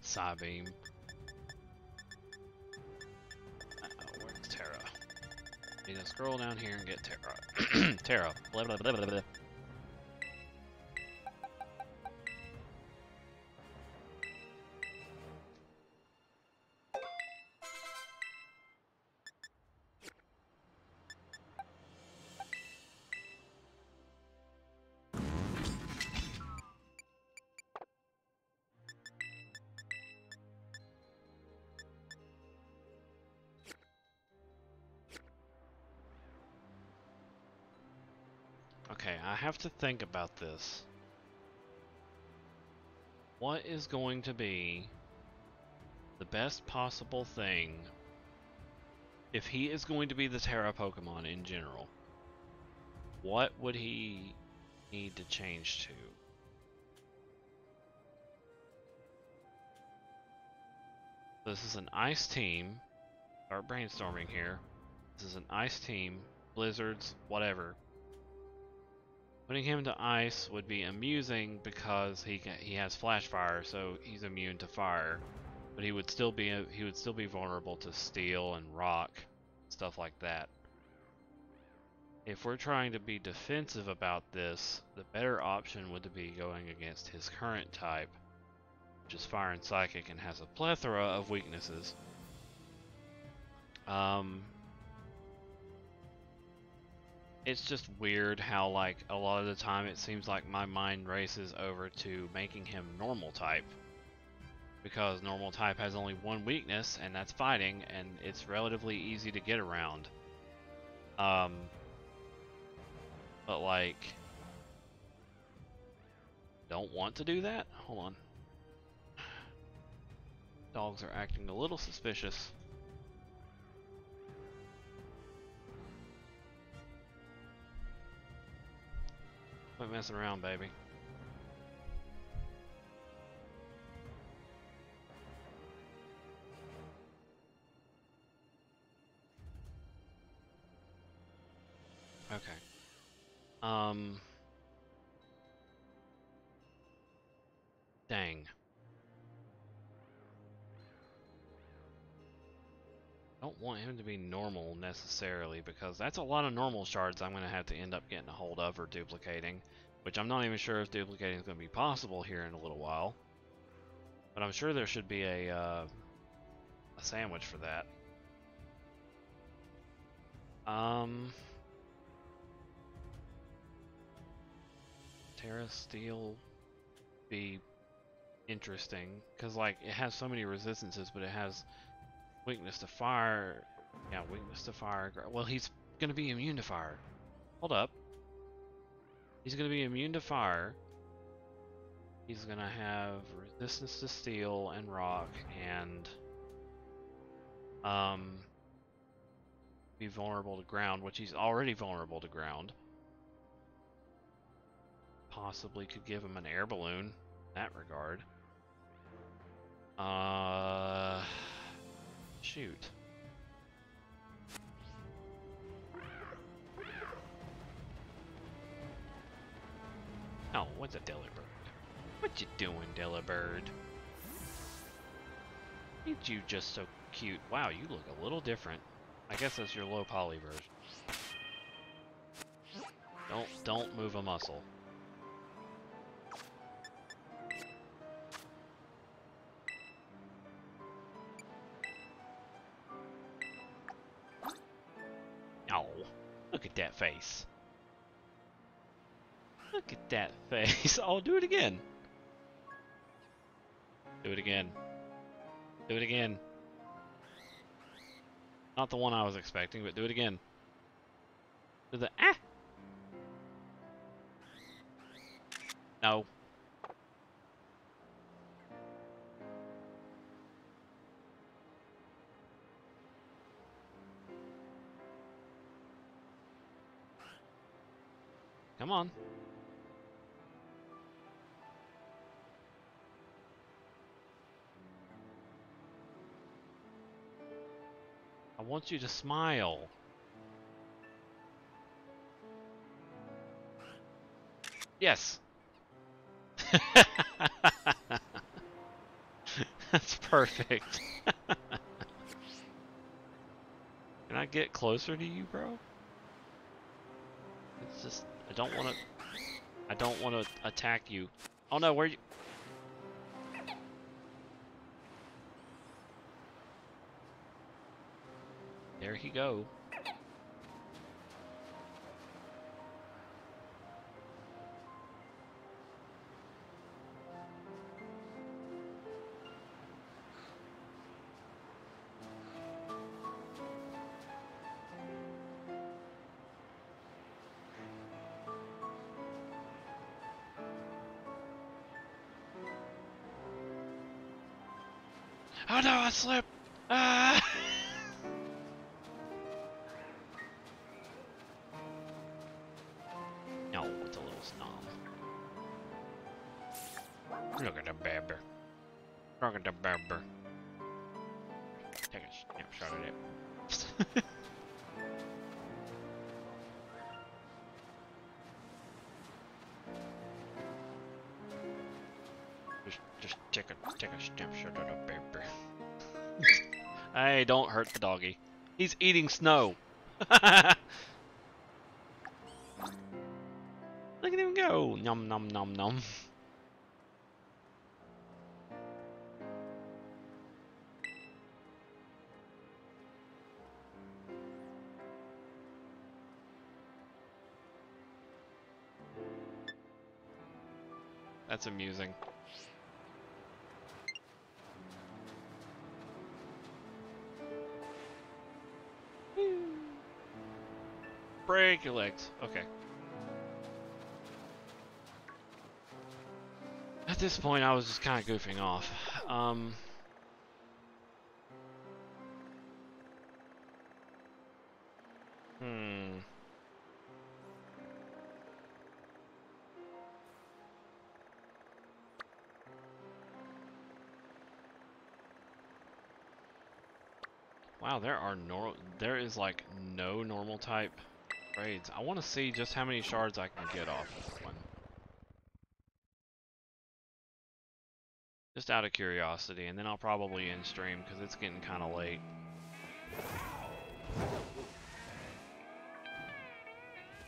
A: Psybeam. Where's Terra? Need to scroll down here and get Terra. Terra. Blah blah blah blah blah. Okay, I have to think about this. What is going to be the best possible thing if he is going to be the Terra Pokemon in general? What would he need to change to? This is an ice team. Start brainstorming here. This is an ice team. Blizzards, whatever. Putting him to ice would be amusing because he has flash fire, so he's immune to fire. But he would still be vulnerable to steel and rock, stuff like that. If we're trying to be defensive about this, the better option would be going against his current type, which is fire and psychic and has a plethora of weaknesses. It's just weird how, like, a lot of the time it seems like my mind races over to making him normal type. Because normal type has only one weakness, and that's fighting, and it's relatively easy to get around. But, like, don't want to do that? Hold on. Dogs are acting a little suspicious. Quit messing around, baby. Okay. Dang. Don't want him to be normal necessarily, because that's a lot of normal shards I'm going to have to end up getting a hold of or duplicating, which I'm not even sure if duplicating is going to be possible here in a little while. But I'm sure there should be a sandwich for that. Terra Steel be interesting because like it has so many resistances, but it has weakness to fire. Yeah, weakness to fire. Well, he's gonna be immune to fire. Hold up. He's gonna be immune to fire. He's gonna have resistance to steel and rock and be vulnerable to ground, which he's already vulnerable to ground. Possibly could give him an air balloon in that regard. Shoot. Oh, what's a Delibird? What you doing, Delibird? Ain't you just so cute? Wow, you look a little different. I guess that's your low poly version. Don't move a muscle. Oh, look at that face. Look at that face. Oh, do it again. Do it again. Do it again. Not the one I was expecting, but do it again. Do the ah. No. Come on. I want you to smile. Yes. That's perfect. Can I get closer to you, bro? It's just I don't want to attack you. Oh no, where you? There he go. Oh no, I slipped! Ah! No, it's a little snom. Look at the babber. Look at the babber. Take a snapshot of it. just take a snapshot of the babber. Hey, don't hurt the doggy. He's eating snow. Look at him go. Nom nom nom nom. That's amusing. Break your legs. Okay. At this point, I was just kind of goofing off. Wow, there is like no normal type raids. I want to see just how many shards I can get off this one. Just out of curiosity, and then I'll probably end stream because it's getting kind of late.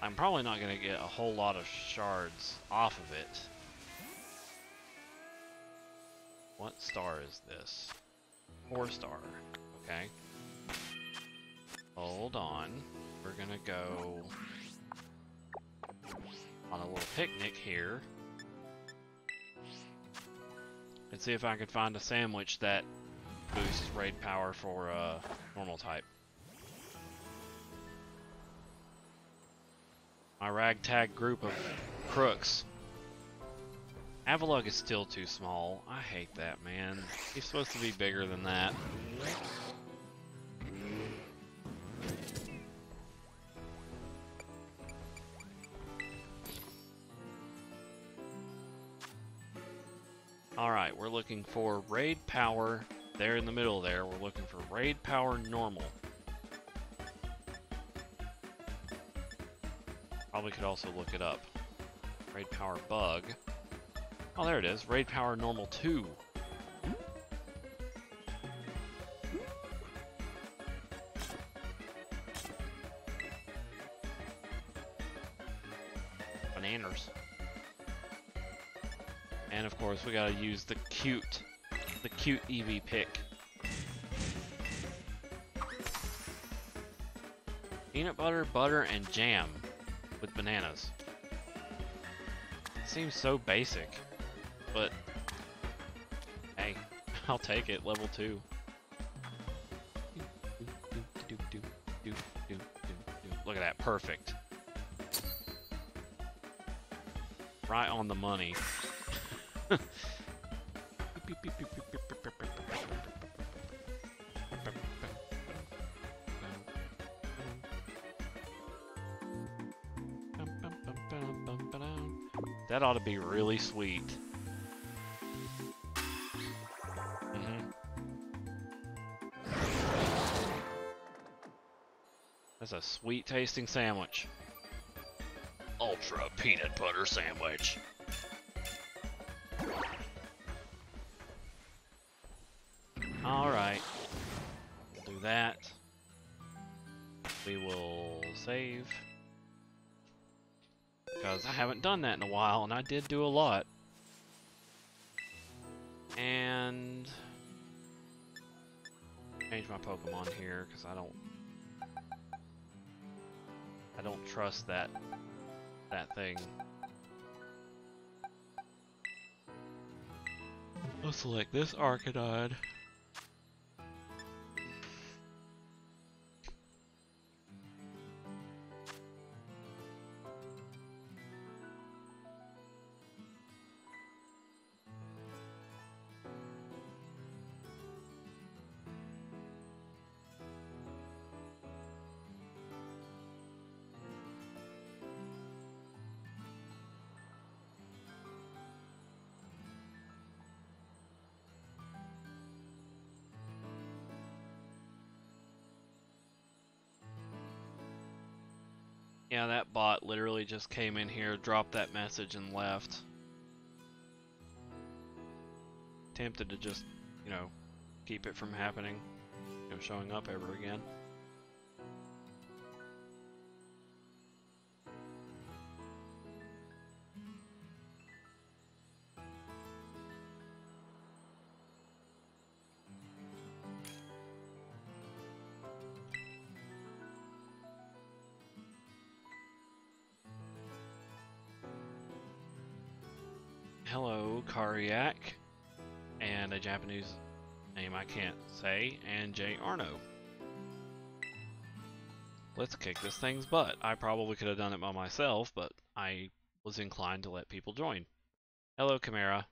A: I'm probably not going to get a whole lot of shards off of it. What star is this? 4-star. Okay. Hold on. we're gonna go on a little picnic here and see if I can find a sandwich that boosts raid power for normal type. My ragtag group of crooks. Avalug is still too small. I hate that, man. He's supposed to be bigger than that. Alright, we're looking for raid power. There in the middle there, we're looking for raid power normal. Probably could also look it up. Raid power bug. Oh, there it is. Raid power normal 2. Bananas. And of course, we gotta use the cute EV pick. Peanut butter, butter, and jam with bananas. Seems so basic, but hey, I'll take it. Level 2. Look at that, perfect. Right on the money. That ought to be really sweet. That's a sweet tasting sandwich. Ultra peanut butter sandwich. Alright. We'll do that. We will save. Because I haven't done that in a while, and I did do a lot. And change my Pokemon here because I don't trust that thing. I'll select this Arcanine. Yeah, that bot literally just came in here, dropped that message, and left. Tempted to just, you know, keep it from happening, you know, showing up ever again. Hello, Kariak, and a Japanese name I can't say, and J. Arno. Let's kick this thing's butt. I probably could have done it by myself, but I was inclined to let people join. Hello, Chimera.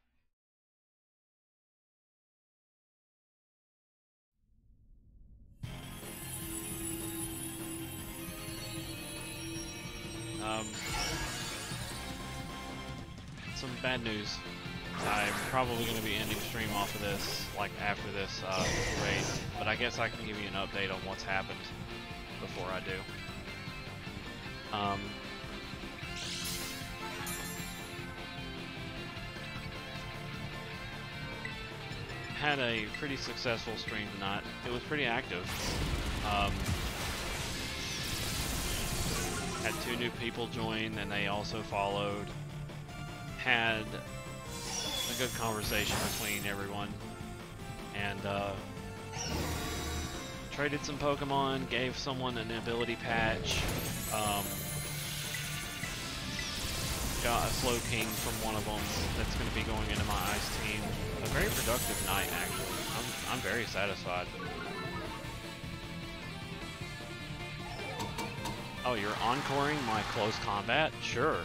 A: Some bad news. I'm probably going to be ending stream off of this, like after this raid, but I guess I can give you an update on what's happened before I do. Had a pretty successful stream tonight. It was pretty active. Had 2 new people join, and they also followed. Had a good conversation between everyone, and traded some Pokemon, gave someone an ability patch, got a Slowking from one of them that's going to be going into my Ice team. A very productive night, actually. I'm very satisfied. Oh, you're encoring my close combat? Sure.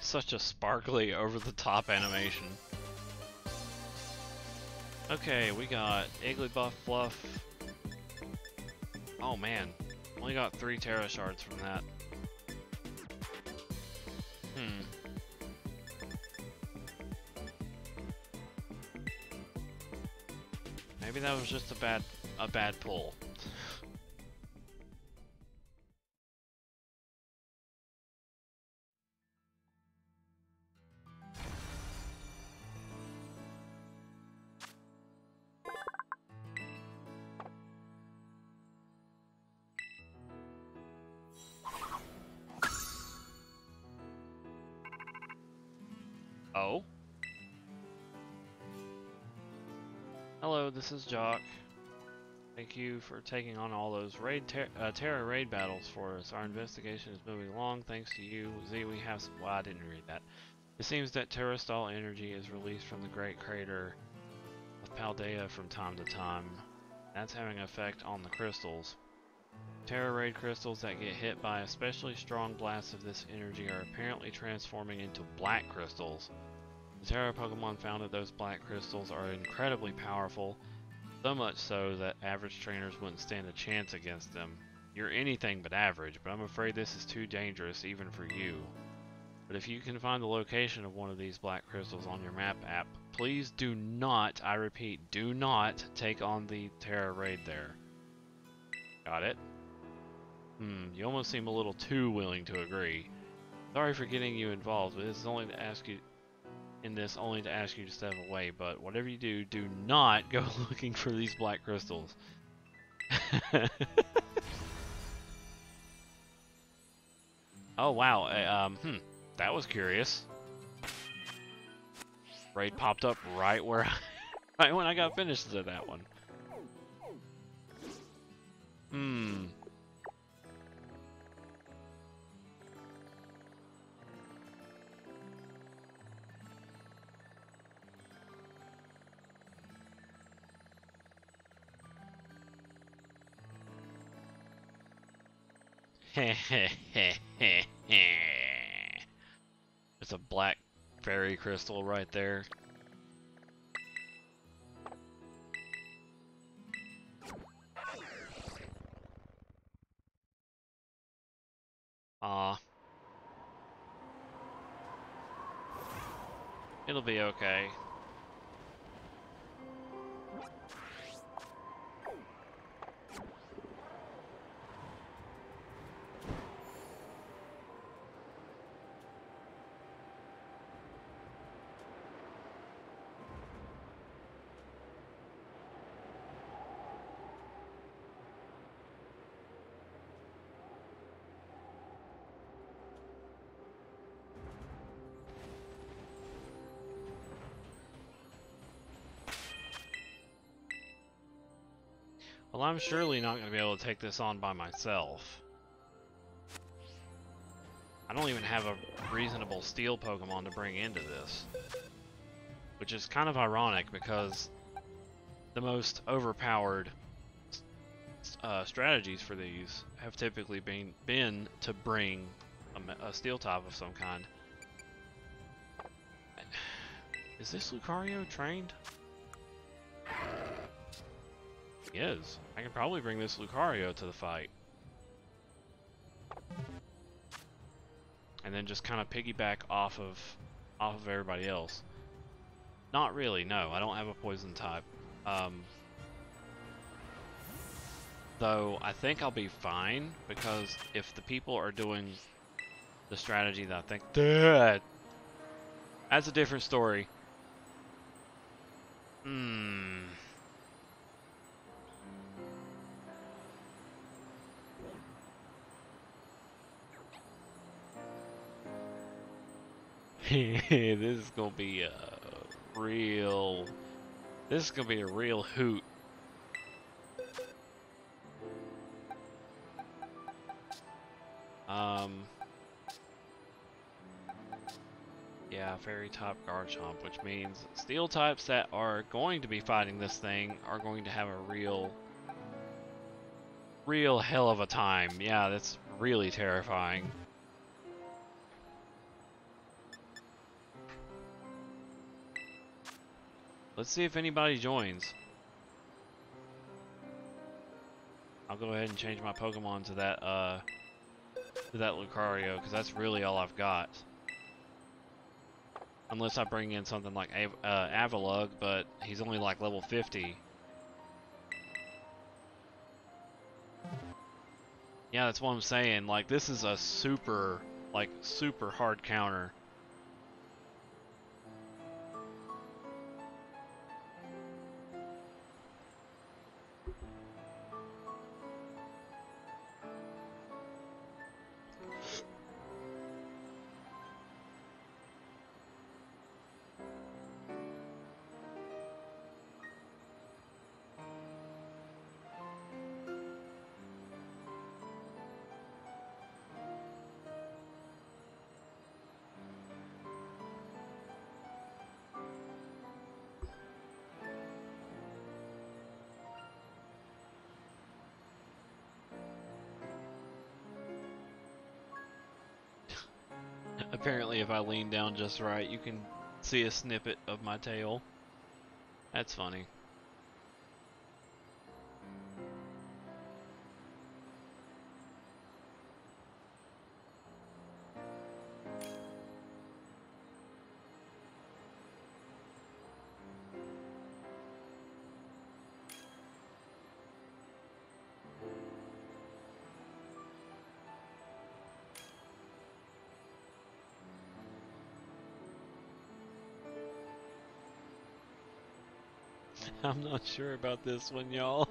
A: Such a sparkly, over-the-top animation. Okay, we got Igglybuff Fluff. Oh man, only got 3 Terra Shards from that. Maybe that was just a bad pull. Oh? Hello, this is Jock. Thank you for taking on all those Terra raid battles for us. Our investigation is moving along thanks to you. Z, we have some... Well, I didn't read that. It seems that Terra-style energy is released from the Great Crater of Paldea from time to time. That's having an effect on the crystals. Terra raid crystals that get hit by especially strong blasts of this energy are apparently transforming into black crystals. The Terra Pokemon found that those black crystals are incredibly powerful, so much so that average trainers wouldn't stand a chance against them. You're anything but average, but I'm afraid this is too dangerous even for you. But if you can find the location of one of these black crystals on your map app, please do not, I repeat, do not take on the Terra raid there. Got it? You almost seem a little too willing to agree. Sorry for getting you involved, but this is only to ask you to step away, but whatever you do, do not go looking for these black crystals. Oh wow, that was curious. Raid popped up right where right when I got finished with that one. It's a black fairy crystal right there. Aw. It'll be okay. Well, I'm surely not going to be able to take this on by myself. I don't even have a reasonable steel Pokemon to bring into this. Which is kind of ironic because the most overpowered strategies for these have typically been to bring a steel type of some kind. Is this Lucario trained? He is. I can probably bring this Lucario to the fight. And then just kind of piggyback off of everybody else. Not really, no. I don't have a poison type. Though I think I'll be fine because if the people are doing the strategy that I think that's a different story. This is gonna be a real hoot. Yeah, fairy type Garchomp, which means steel types that are going to be fighting this thing are going to have a real hell of a time. Yeah, that's really terrifying. Let's see if anybody joins. I'll go ahead and change my Pokemon to that Lucario, because that's really all I've got. Unless I bring in something like Avalugg, but he's only like level 50. Yeah, that's what I'm saying. Like, this is a super hard counter. Apparently, if I lean down just right, you can see a snippet of my tail. That's funny. I'm not sure about this one, y'all.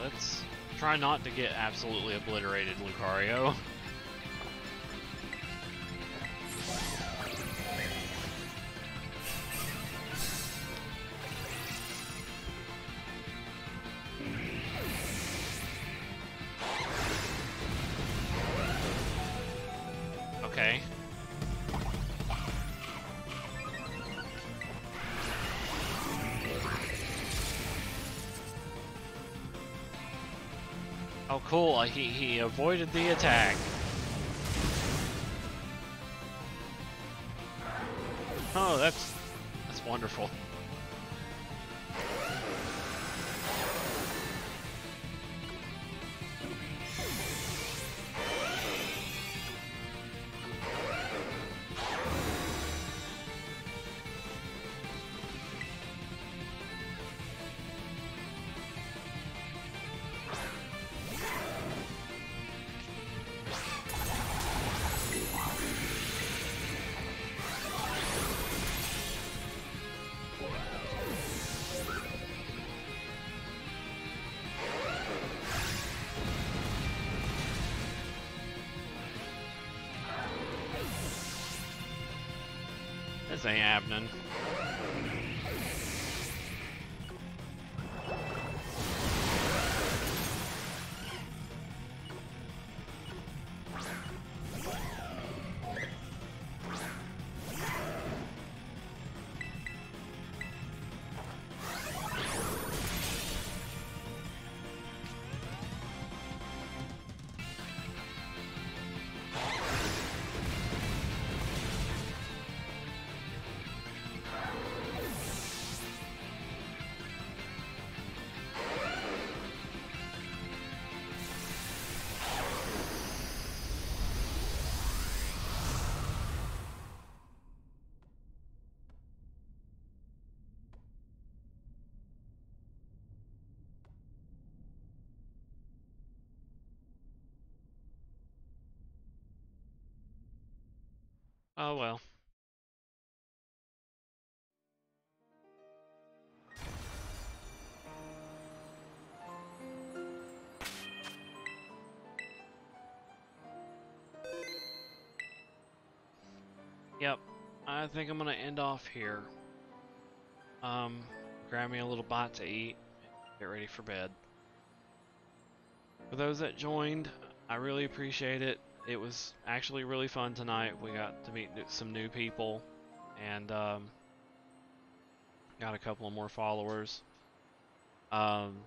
A: Let's try not to get absolutely obliterated, Lucario. Oh, cool. He avoided the attack. Oh, that's wonderful. This ain't happening. Oh well. Yep. I think I'm gonna end off here. Grab me a little bite to eat, get ready for bed. For those that joined, I really appreciate it. It was actually really fun tonight. We got to meet some new people, and got a couple of more followers. Um,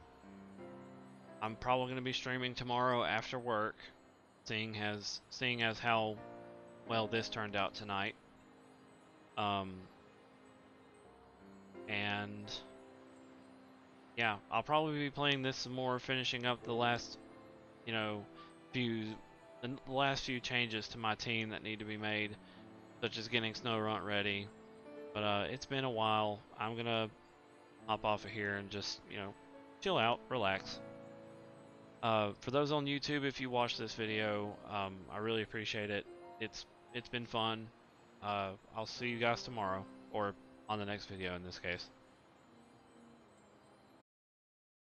A: I'm probably going to be streaming tomorrow after work, seeing as how well this turned out tonight. And yeah, I'll probably be playing this some more, finishing up the last, you know, the last few changes to my team that need to be made, such as getting Snowrunt ready. But it's been a while. I'm gonna hop off of here and just, chill out, relax. For those on YouTube, if you watch this video, I really appreciate it. It's been fun. I'll see you guys tomorrow, or on the next video in this case.